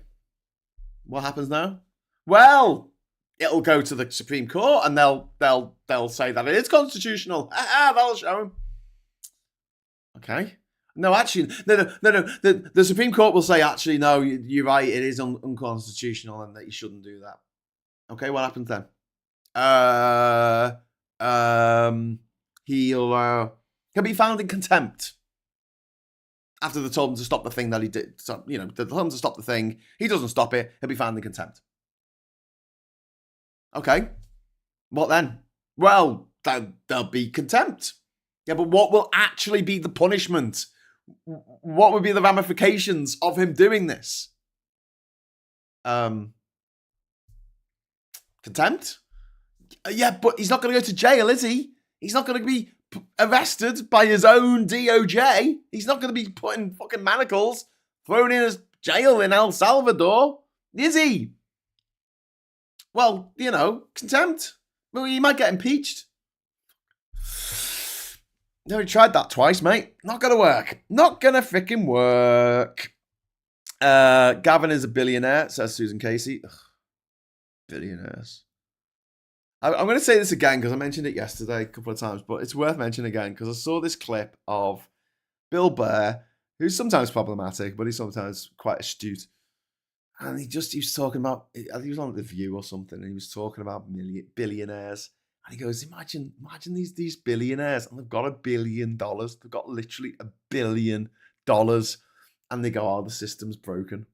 What happens now? Well, it'll go to the Supreme Court and they'll say that it is constitutional. That'll show them. Okay. No, actually, no. The Supreme Court will say, actually, no, you're right. It is unconstitutional, and that you shouldn't do that. Okay, what happens then? He'll be found in contempt after they told him to stop the thing that he did. So, they told him to stop the thing. He doesn't stop it. He'll be found in contempt. Okay, what then? Well, there'll be contempt. Yeah, but what will actually be the punishment? What would be the ramifications of him doing this? Contempt? Yeah, but he's not going to go to jail, is he? He's not going to be arrested by his own DOJ. He's not going to be put in fucking manacles, thrown in his jail in El Salvador, is he? Well, contempt. Well, he might get impeached. Never tried that twice, mate. Not gonna work. Not gonna freaking work. Gavin is a billionaire, says Susan Casey. Ugh, billionaires. I'm going to say this again because I mentioned it yesterday a couple of times, but it's worth mentioning again because I saw this clip of Bill Burr, who's sometimes problematic, but he's sometimes quite astute. And he was talking about, I think he was on The View or something, and he was talking about billionaires And he goes, imagine these billionaires, and they've got $1 billion. They've got literally $1 billion. And they go, oh, the system's broken.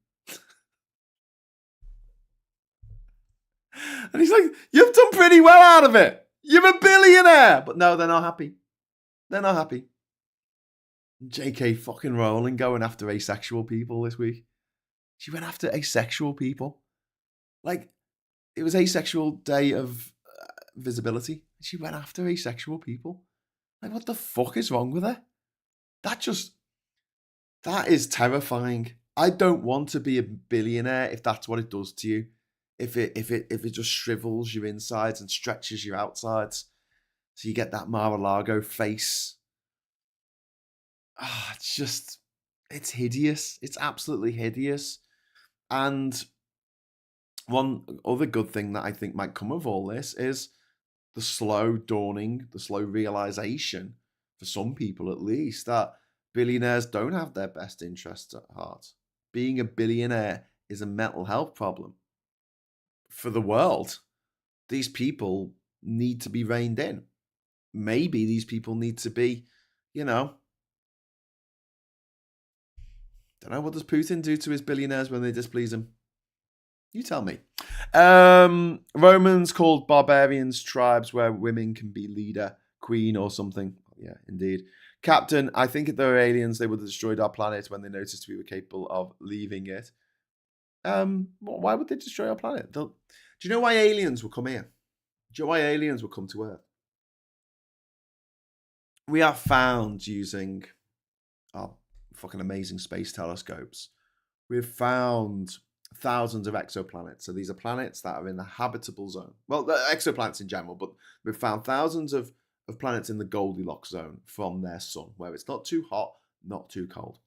And he's like, you've done pretty well out of it. You're a billionaire. But no, they're not happy. They're not happy. J.K. fucking Rowling going after asexual people this week. She went after asexual people. Like, it was Asexual Day of Visibility. She went after asexual people. Like, what the fuck is wrong with her? That is terrifying. I don't want to be a billionaire if that's what it does to you. If it just shrivels your insides and stretches your outsides, so you get that Mar-a-Lago face. It's hideous. It's absolutely hideous. And one other good thing that I think might come of all this is the slow dawning, the slow realization, for some people at least, that billionaires don't have their best interests at heart. Being a billionaire is a mental health problem for the world. These people need to be reined in. Maybe these people need to be, don't know, what does Putin do to his billionaires when they displease him? You tell me. Romans called barbarians tribes where women can be leader, queen, or something. Yeah, indeed. Captain, I think if they were aliens, they would have destroyed our planet when they noticed we were capable of leaving it. Why would they destroy our planet? Do you know why aliens will come here? Do you know why aliens will come to Earth? We are found using our fucking amazing space telescopes. We've found thousands of exoplanets. So these are planets that are in the habitable zone. Well, exoplanets in general, but we've found thousands of planets in the Goldilocks zone from their sun, where it's not too hot, not too cold.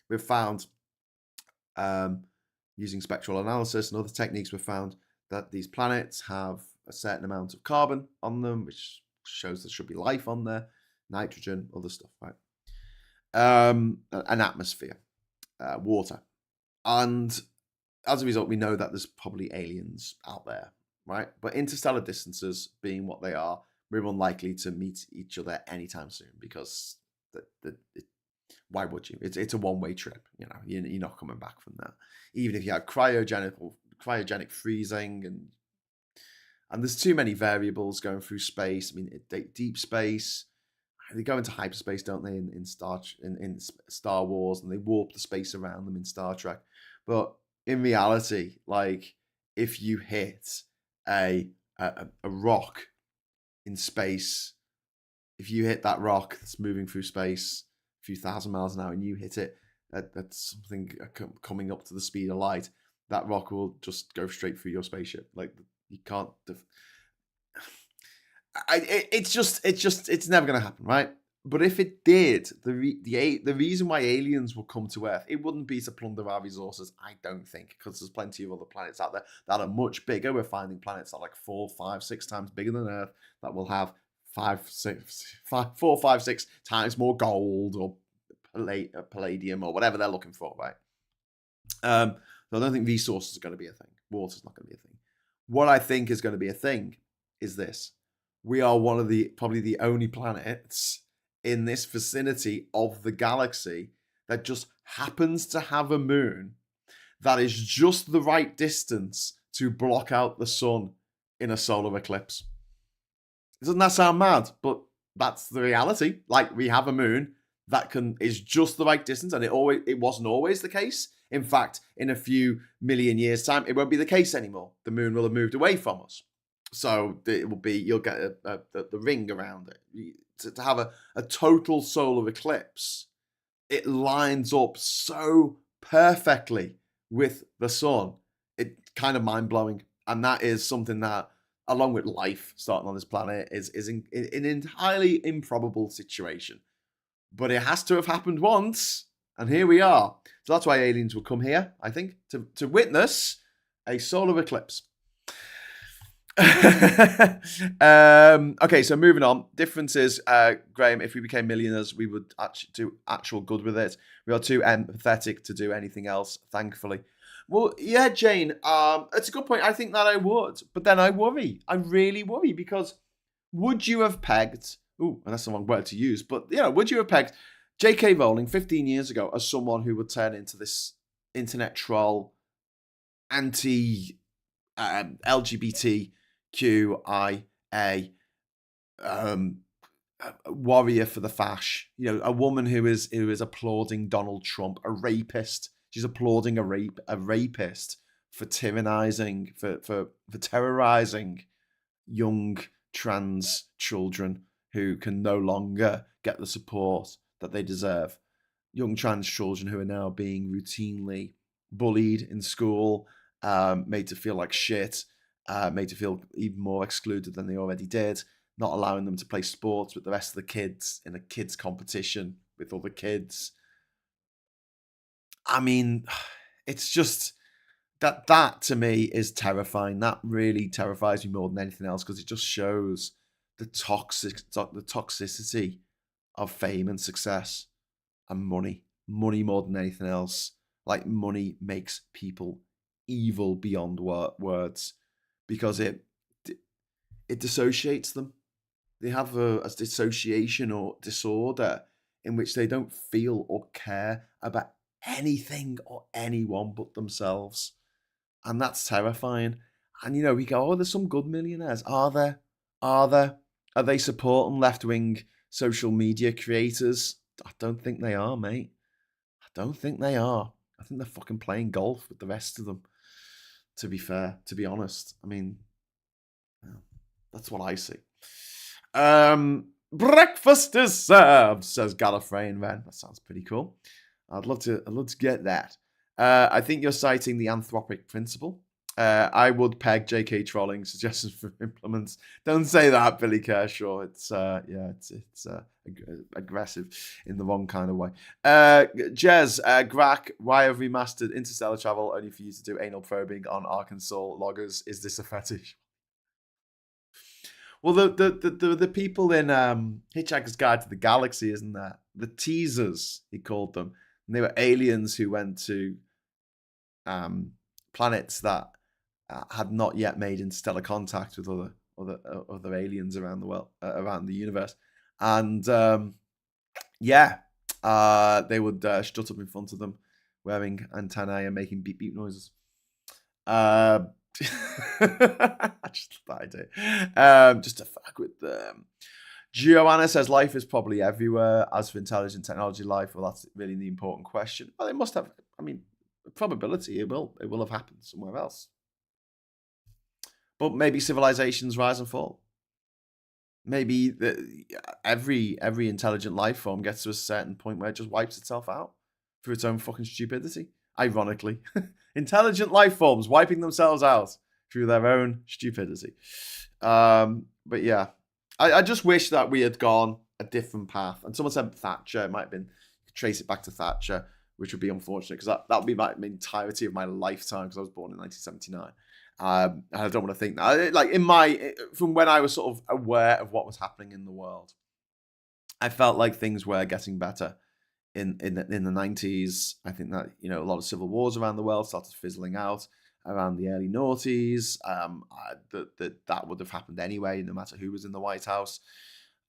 We've found, using spectral analysis and other techniques, we've found that these planets have a certain amount of carbon on them, which shows there should be life on there, nitrogen, other stuff, right? An atmosphere, water. And as a result, we know that there's probably aliens out there, right? But interstellar distances being what they are, we're unlikely to meet each other anytime soon, because why would you? It's a one-way trip, you're not coming back from that. Even if you had cryogenic freezing, and there's too many variables going through space. I mean, deep space, they go into hyperspace, don't they, in Star Wars, and they warp the space around them in Star Trek. But in reality, like, if you hit a rock in space, if you hit that rock that's moving through space a few thousand miles an hour, and you hit it at something coming up to the speed of light, that rock will just go straight through your spaceship. Like, you can't. It's never going to happen, right? But if it did, the reason why aliens will come to Earth, it wouldn't be to plunder our resources, I don't think, because there's plenty of other planets out there that are much bigger. We're finding planets that are like 4, 5, 6 times bigger than Earth that will have 4, 5, 6 times more gold or palladium or whatever they're looking for, right? So I don't think resources are going to be a thing. Water's not going to be a thing. What I think is going to be a thing is this. We are one of probably the only planets in this vicinity of the galaxy that just happens to have a moon that is just the right distance to block out the sun in a solar eclipse. Doesn't that sound mad? But that's the reality. Like, we have a moon that is just the right distance, and it wasn't always the case. In fact, in a few million years' time, it won't be the case anymore. The moon will have moved away from us. So it will be, you'll get the ring around it. To have a total solar eclipse, it lines up so perfectly with the sun. It's kind of mind-blowing. And that is something that, along with life starting on this planet, is an entirely improbable situation. But it has to have happened once, and here we are. So that's why aliens will come here, I think, to witness a solar eclipse. Okay, so moving on. Differences, Graham, if we became millionaires, we would do actual good with it. We are too empathetic to do anything else, thankfully. Well, yeah, Jane. It's a good point. I think that I would, but then I worry. I really worry because would you have pegged? Oh, that's the wrong word to use. But would you have pegged J.K. Rowling 15 years ago as someone who would turn into this internet troll, anti LGBTQIA warrior for the fash? A woman who is applauding Donald Trump, a rapist. She's applauding a rapist for tyrannizing, for terrorizing young trans children who can no longer get the support that they deserve. Young trans children who are now being routinely bullied in school, made to feel like shit, made to feel even more excluded than they already did, not allowing them to play sports with the rest of the kids in a kids competition with other kids. I mean, it's just that to me is terrifying. That really terrifies me more than anything else because it just shows the toxicity of fame and success and money more than anything else. Like, money makes people evil beyond words because it dissociates them. They have a dissociation or disorder in which they don't feel or care about anything or anyone but themselves. And that's terrifying. And, we go, oh, there's some good millionaires. Are there? Are there? Are they supporting left-wing social media creators? I don't think they are, mate. I don't think they are. I think they're fucking playing golf with the rest of them, to be fair, to be honest. I mean, that's what I see. Breakfast is served, says Gallifreyan Ren. That sounds pretty cool. I'd love to get that. I think you're citing the anthropic principle. I would peg J.K. Rowling's suggestions for implements. Don't say that, Billy Kershaw. It's aggressive in the wrong kind of way. Jez, Grack, why have we mastered interstellar travel only for you to do anal probing on Arkansas loggers? Is this a fetish? Well, the people in Hitchhiker's Guide to the Galaxy, isn't that? The teasers, he called them. And they were aliens who went to planets that had not yet made interstellar contact with other aliens around the world, around the universe. And they would strut up in front of them wearing antennae and making beep beep noises. I just love that idea. Just to fuck with them. Joanna says life is probably everywhere. As for intelligent technology life, well, that's really the important question. Well, it must have. I mean, probability it will have happened somewhere else. But maybe civilizations rise and fall. Maybe every intelligent life form gets to a certain point where it just wipes itself out for its own fucking stupidity. Ironically, intelligent life forms wiping themselves out through their own stupidity. But yeah, I just wish that we had gone a different path. And someone said Thatcher. It might have been, trace it back to Thatcher, which would be unfortunate because that would be the entirety of my lifetime because I was born in 1979. I don't want to think that. Like from when I was sort of aware of what was happening in the world, I felt like things were getting better in the 90s. I think that a lot of civil wars around the world started fizzling out around the early noughties. That would have happened anyway, no matter who was in the White House.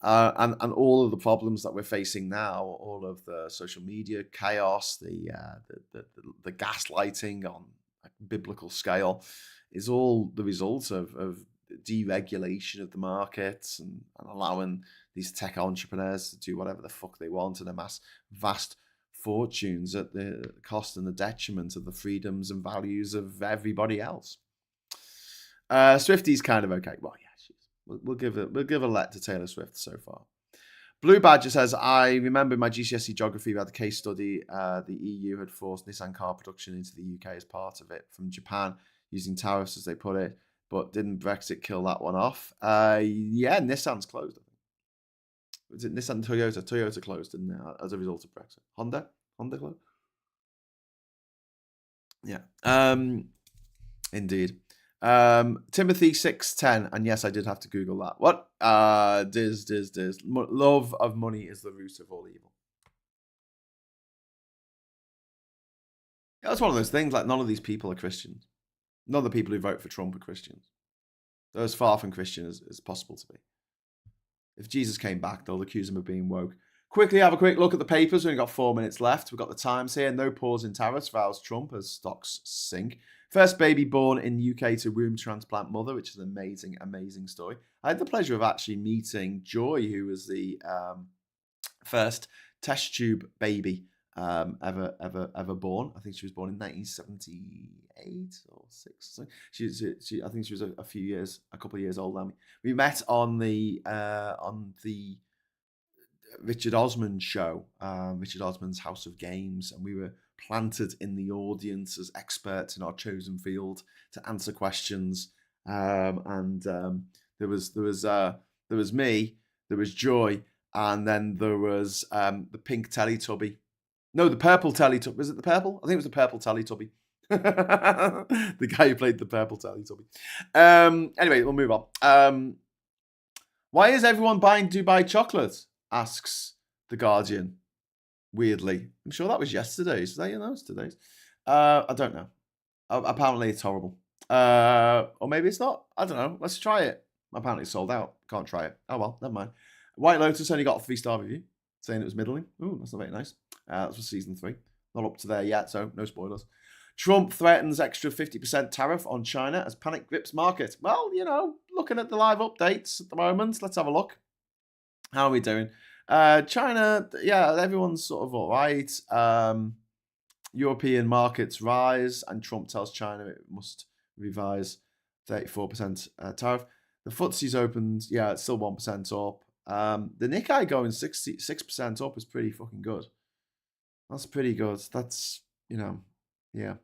And all of the problems that we're facing now, all of the social media chaos, the gaslighting on a biblical scale, is all the result of deregulation of the markets and allowing these tech entrepreneurs to do whatever the fuck they want and amass vast fortunes at the cost and the detriment of the freedoms and values of everybody else. Swifty's kind of okay. Well, yeah, we'll give a let to Taylor Swift so far. Blue Badger says, I remember in my GCSE geography we had a case study. The EU had forced Nissan car production into the UK as part of it from Japan using tariffs, as they put it. But didn't Brexit kill that one off? Yeah, Nissan's closed. Was it Nissan and Toyota? Toyota closed, didn't it, as a result of Brexit? Honda closed? Yeah. Indeed. Timothy 610, and yes, I did have to Google that. What? Diz. Love of money is the root of all evil. That's one of those things, like none of these people are Christians. None of the people who vote for Trump are Christians. They're as far from Christian as possible to be. If Jesus came back, they'll accuse him of being woke. Quickly have a quick look at the papers. We've only got 4 minutes left. We've got the Times here. No pause in tariffs, vows Trump as stocks sink. First baby born in UK to womb transplant mother, which is an amazing, amazing story. I had the pleasure of actually meeting Joy, who was the first test tube baby ever born. I think she was born in 1978 or 6. She I think she was a couple of years older than me. We met on the Richard Osman show, Richard Osman's House of Games, and we were planted in the audience as experts in our chosen field to answer questions. There was me, there was Joy, and then there was the pink Teletubby. No, the purple Teletubby. Was it the purple? I think it was the purple Teletubby. The guy who played the purple Teletubby. Anyway, we'll move on. Why is everyone buying Dubai chocolate? Asks The Guardian, weirdly. I'm sure that was yesterday's. Was that today's? I don't know. Apparently it's horrible. Or maybe it's not. I don't know. Let's try it. Apparently it's sold out. Can't try it. Oh well, never mind. White Lotus only got a 3-star review, saying it was middling. Ooh, that's not very nice. That's for season 3. Not up to there yet, so no spoilers. Trump threatens extra 50% tariff on China as panic grips market. Well, looking at the live updates at the moment, let's have a look. How are we doing? China, yeah, everyone's sort of all right. European markets rise, and Trump tells China it must revise 34% tariff. The FTSE's opened, yeah, it's still 1% up. The Nikkei going 6% up is pretty fucking good. That's pretty good. That's, yeah.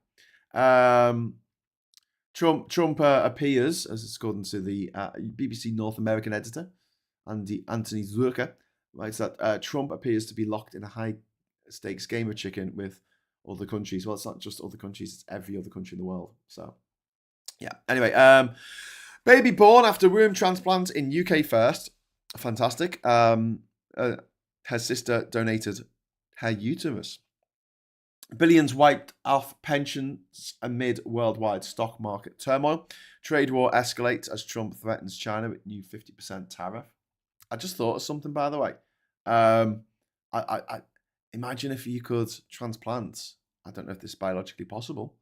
Trump appears, as it's according to the BBC North American editor, Anthony Zurcher, writes that Trump appears to be locked in a high-stakes game of chicken with other countries. Well, it's not just other countries, it's every other country in the world. So, yeah. Anyway, baby born after womb transplant in UK first. Fantastic. Her sister donated her uterus. Billions wiped off pensions amid worldwide stock market turmoil. Trade war escalates as Trump threatens China with new 50% tariff. I just thought of something, by the way. I imagine if you could transplant. I don't know if this is biologically possible.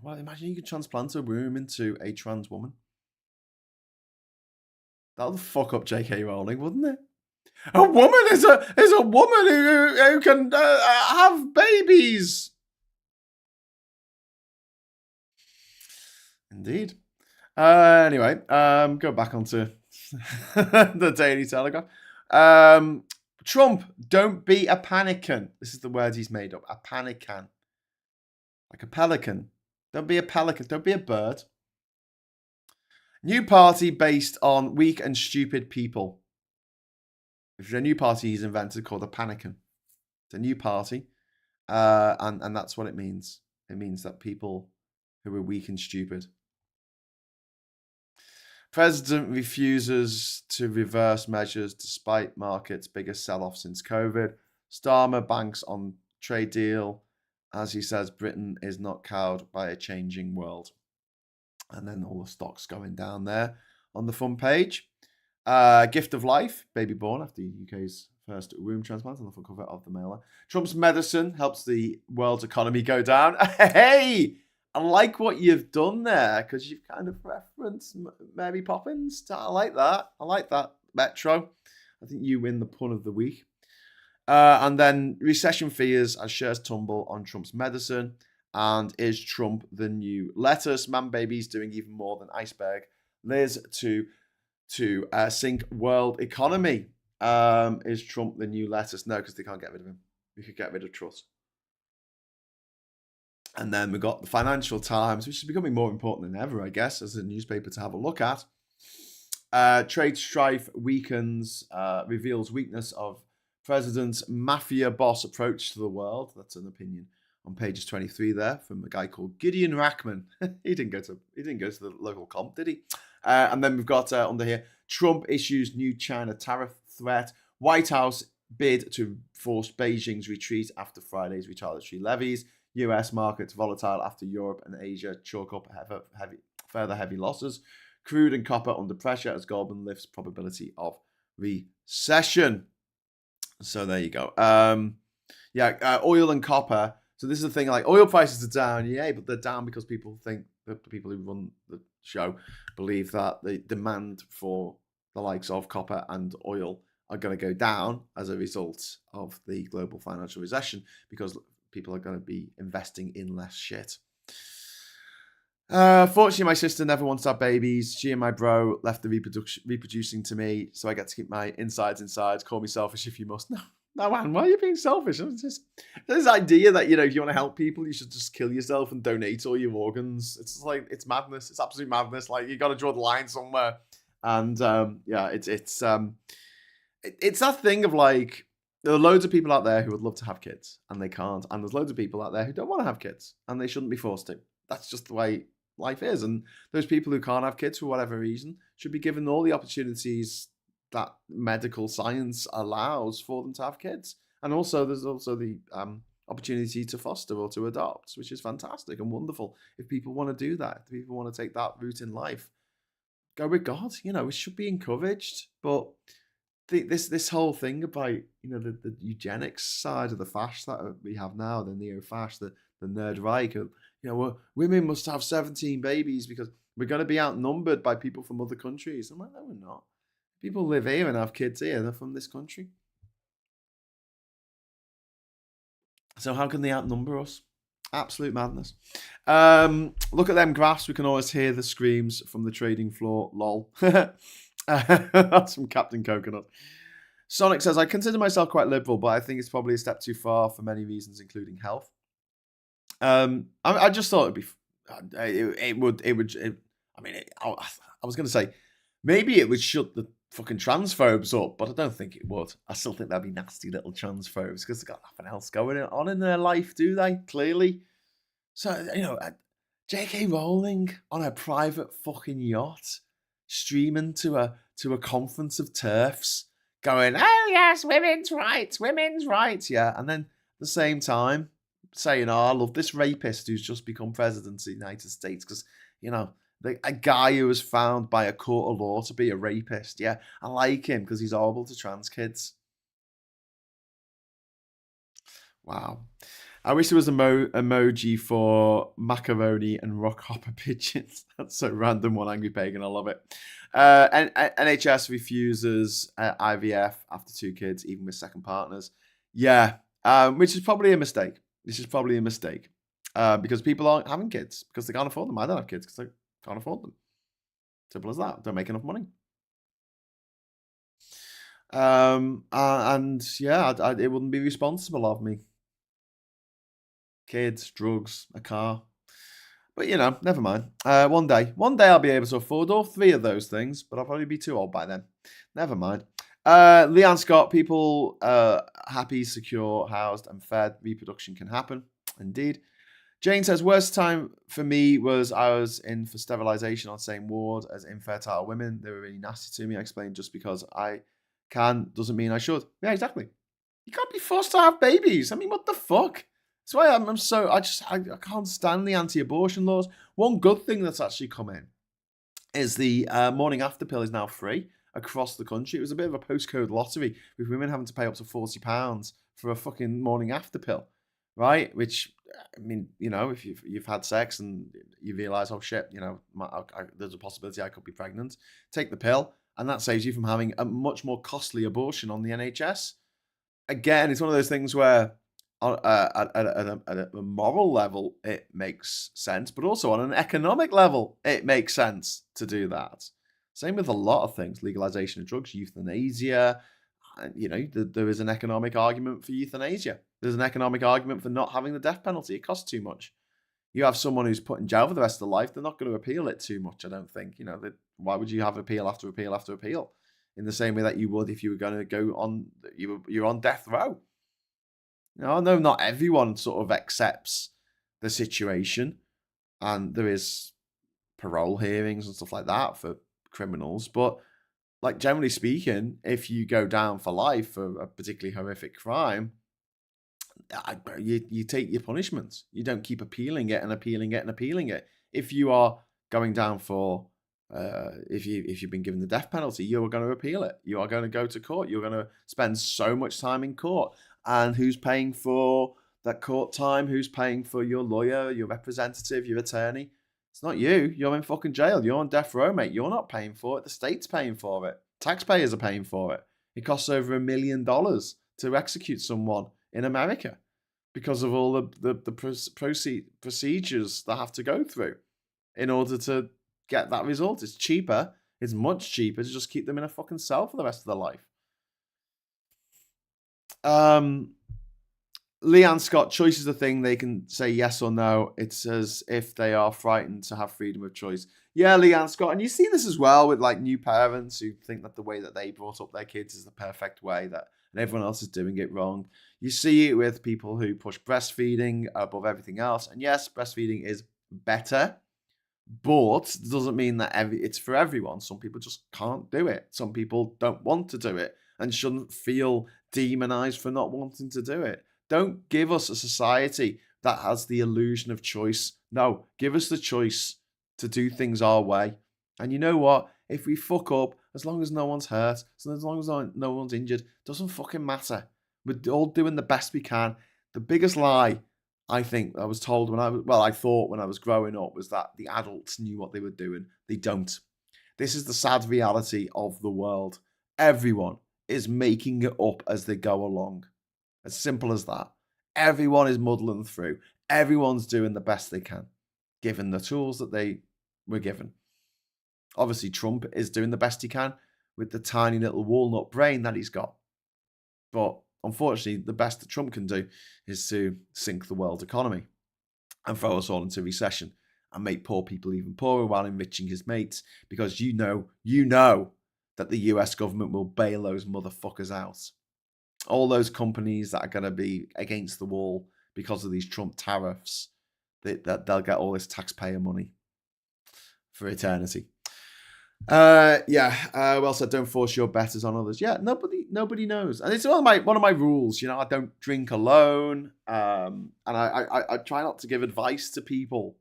Well, imagine you could transplant a womb into a trans woman. That would fuck up J.K. Rowling, wouldn't it? A woman is a woman who can have babies. Indeed. Anyway, go back onto the Daily Telegraph. Trump, don't be a panican. This is the word he's made up. A panican. Like a pelican. Don't be a pelican. Don't be a bird. New party based on weak and stupid people. It's a new party he's invented called a panican. It's a new party. And that's what it means. It means that people who are weak and stupid. President refuses to reverse measures despite market's biggest sell-off since COVID. Starmer banks on trade deal. As he says, Britain is not cowed by a changing world. And then all the stocks going down there on the front page. Gift of life, baby born after UK's first womb transplant on the front cover of the Mailer. Trump's medicine helps the world's economy go down. Hey, I like what you've done there because you've kind of referenced Mary Poppins. I like that. I like that, Metro. I think you win the pun of the week. And then recession fears as shares tumble on Trump's medicine. And is Trump the new lettuce? Man baby's doing even more than iceberg. Liz to sink world economy. Is Trump the new lettuce? No, because they can't get rid of him. We could get rid of Truss. And then we got the Financial Times, which is becoming more important than ever, I guess, as a newspaper to have a look at. Trade strife weakens, reveals weakness of president's mafia boss approach to the world. That's an opinion on pages 23 there from a guy called Gideon Rackman. He didn't go to the local comp, did he? And then we've got under here, Trump issues new China tariff threat. White House bid to force Beijing's retreat after Friday's retaliatory levies. US markets volatile after Europe and Asia chalk up further heavy losses. Crude and copper under pressure as Goldman lifts probability of recession. So there you go. Oil and copper. So this is the thing, like oil prices are down, yeah, but they're down because people think that the people who run the show believe that the demand for the likes of copper and oil are going to go down as a result of the global financial recession because people are going to be investing in less shit. Fortunately, my sister never wants to have babies. She and my bro left the reproducing to me, so I get to keep my insides inside. Call me selfish if you must. No, man, why are you being selfish? It's just this idea that, if you want to help people, you should just kill yourself and donate all your organs. It's like, it's madness. It's absolute madness. Like, you got to draw the line somewhere. And it's that thing of like, there are loads of people out there who would love to have kids and they can't. And there's loads of people out there who don't want to have kids and they shouldn't be forced to. That's just the way life is. And those people who can't have kids for whatever reason should be given all the opportunities that medical science allows for them to have kids. And also there's also the opportunity to foster or to adopt, which is fantastic and wonderful. If people want to do that, if people want to take that route in life, go with God. It should be encouraged. But this whole thing about the eugenics side of the fash that we have now, the neo-fash, the nerd Reich, women must have 17 babies because we're going to be outnumbered by people from other countries. I'm like, no, we're not. People live here and have kids here. They're from this country. So how can they outnumber us? Absolute madness. Look at them graphs. We can always hear the screams from the trading floor. Lol. That's from Captain Coconut. Sonic says, I consider myself quite liberal, but I think it's probably a step too far for many reasons, including health. I just thought I was going to say, maybe it would shut the fucking transphobes up, but I don't think it would. I still think they'll be nasty little transphobes because they've got nothing else going on in their life, do they? Clearly. So, J.K. Rowling on a private fucking yacht, streaming to a conference of TERFs, going, oh yes, women's rights, yeah. And then at the same time, saying, I love this rapist who's just become president of the United States because, a guy who was found by a court of law to be a rapist. Yeah, I like him because he's horrible to trans kids. Wow. I wish there was an emoji for macaroni and rock hopper pigeons. That's so random, one angry pagan. I love it. NHS refuses IVF after 2 kids, even with second partners. Yeah, which is probably a mistake. This is probably a mistake because people aren't having kids because they can't afford them. I don't have kids because they can't afford them. Simple as that. Don't make enough money. It wouldn't be responsible of me. Kids, drugs, a car. But, never mind. One day I'll be able to afford all 3 of those things, but I'll probably be too old by then. Never mind. Leanne Scott, people happy, secure, housed, and fed. Reproduction can happen. Indeed. Jane says, worst time for me was I was in for sterilization on the same ward as infertile women. They were really nasty to me. I explained just because I can doesn't mean I should. Yeah, exactly. You can't be forced to have babies. I mean, what the fuck? That's why I can't stand the anti-abortion laws. One good thing that's actually come in is the morning after pill is now free across the country. It was a bit of a postcode lottery with women having to pay up to £40 for a fucking morning after pill, right? Which, I mean, if you've had sex and you realise, oh shit, there's a possibility I could be pregnant, take the pill, and that saves you from having a much more costly abortion on the NHS. Again, it's one of those things where at a moral level, it makes sense, but also on an economic level, it makes sense to do that. Same with a lot of things, legalization of drugs, euthanasia. There is an economic argument for euthanasia. There's an economic argument for not having the death penalty. It costs too much. You have someone who's put in jail for the rest of their life, they're not going to appeal it too much, I don't think. Why would you have appeal after appeal after appeal? In the same way that you would if you were going to go on, you're on death row. I know not everyone sort of accepts the situation, and there is parole hearings and stuff like that for criminals, but like generally speaking, if you go down for life for a particularly horrific crime, you take your punishments. You don't keep appealing it and appealing it and appealing it. If you are going down for, if you've been given the death penalty, you are going to appeal it. You are going to go to court. You're going to spend so much time in court. And who's paying for that court time? Who's paying for your lawyer, your representative, your attorney? It's not you. You're in fucking jail. You're on death row, mate. You're not paying for it. The state's paying for it. Taxpayers are paying for it. It costs over $1 million to execute someone in America because of all the procedures they have to go through in order to get that result. It's cheaper. It's much cheaper to just keep them in a fucking cell for the rest of their life. Leanne Scott, choice is a thing. They can say yes or no. It's as if they are frightened to have freedom of choice. Yeah, Leanne Scott. And you see this as well with like new parents who think that the way that they brought up their kids is the perfect way, that and everyone else is doing it wrong. You see it with people who push breastfeeding above everything else. And yes, breastfeeding is better, but it doesn't mean that it's for everyone. Some people just can't do it. Some people don't want to do it and shouldn't feel demonized for not wanting to do it. Don't give us a society that has the illusion of choice. No, give us the choice to do things our way. And you know what? If we fuck up, as long as no one's hurt, as long as no one's injured, doesn't fucking matter. We're all doing the best we can. The biggest lie I think I was told I thought when I was growing up was that the adults knew what they were doing. They don't. This is the sad reality of the world. Everyone is making it up as they go along. As simple as that. Everyone is muddling through. Everyone's doing the best they can, given the tools that they were given. Obviously, Trump is doing the best he can with the tiny little walnut brain that he's got. But unfortunately, the best that Trump can do is to sink the world economy and throw us all into recession and make poor people even poorer while enriching his mates, because you know that the US government will bail those motherfuckers out. All those companies that are going to be against the wall because of these Trump tariffs, that they'll get all this taxpayer money for eternity. Well said. Don't force your betters on others. Yeah, nobody knows, and it's one of my rules. I don't drink alone, and I try not to give advice to people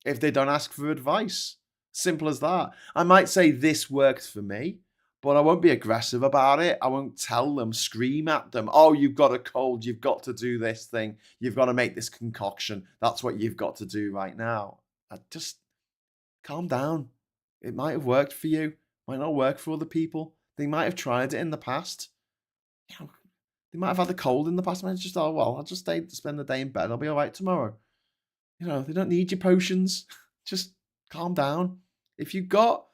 if they don't ask for advice. Simple as that. I might say this worked for me, but I won't be aggressive about it. I won't tell them, scream at them, oh, you've got a cold, you've got to do this thing, you've got to make this concoction, that's what you've got to do right now. Just calm down. It might have worked for you, might not work for other people. They might have tried it in the past. They might have had a cold in the past. Might just, I'll just spend the day in bed, I'll be all right tomorrow. They don't need your potions. Just calm down. If you've got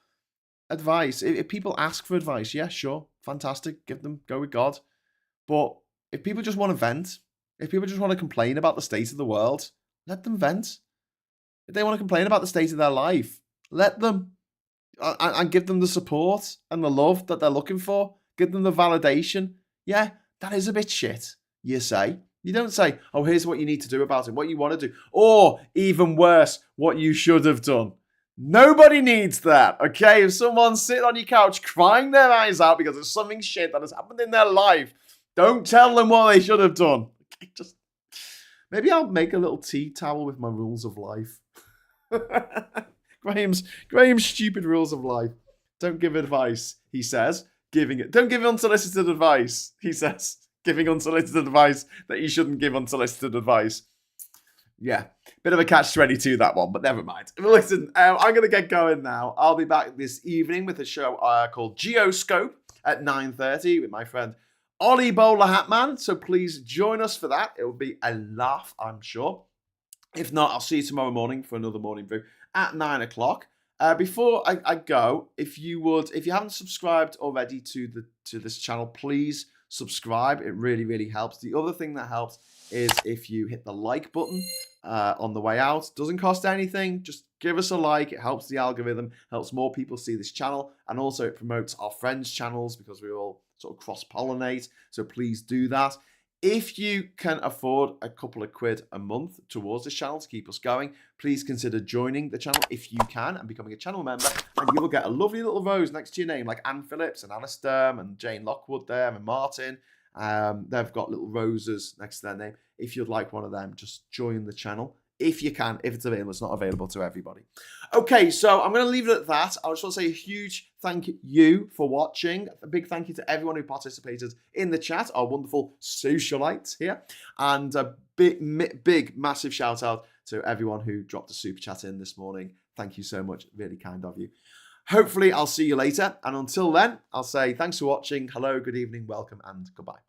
advice, if people ask for advice, yeah, sure, fantastic, give them, go with God. But if people just want to vent, if people just want to complain about the state of the world, let them vent. If they want to complain about the state of their life, let them, and give them the support and the love that they're looking for. Give them the validation. Yeah, that is a bit shit, you say. You don't say, oh, here's what you need to do about it, what you want to do, or even worse, what you should have done. Nobody needs that, okay? If someone's sitting on your couch crying their eyes out because of something shit that has happened in their life, don't tell them what they should have done. Okay, maybe I'll make a little tea towel with my rules of life. Graham's stupid rules of life. Don't give advice, he says. Don't give unsolicited advice, he says. Giving unsolicited advice that you shouldn't give unsolicited advice. Yeah, bit of a catch-22 that one, but never mind. Listen, I'm going to get going now. I'll be back this evening with a show called Geoscope at 9:30 with my friend Ollie Bowler Hatman. So please join us for that. It will be a laugh, I'm sure. If not, I'll see you tomorrow morning for another morning brew at 9 o'clock. Before I go, if you haven't subscribed already to this channel, please subscribe. It really, really helps. The other thing that helps is if you hit the like button on the way out. Doesn't cost anything. Just give us a like. It helps the algorithm, helps more people see this channel, and also it promotes our friends' channels because we all sort of cross-pollinate. So please do that. If you can afford a couple of quid a month towards this channel to keep us going, please consider joining the channel if you can and becoming a channel member, and you will get a lovely little rose next to your name, like Anne Phillips and Anna Sturm and Jane Lockwood there and Martin They've got little roses next to their name. If you'd like one of them, just join the channel. If you can, if it's available. It's not available to everybody. Okay, so I'm going to leave it at that. I just want to say a huge thank you for watching. A big thank you to everyone who participated in the chat, our wonderful socialites here. And a big, massive shout out to everyone who dropped a super chat in this morning. Thank you so much. Really kind of you. Hopefully, I'll see you later. And until then, I'll say thanks for watching. Hello, good evening, welcome, and goodbye.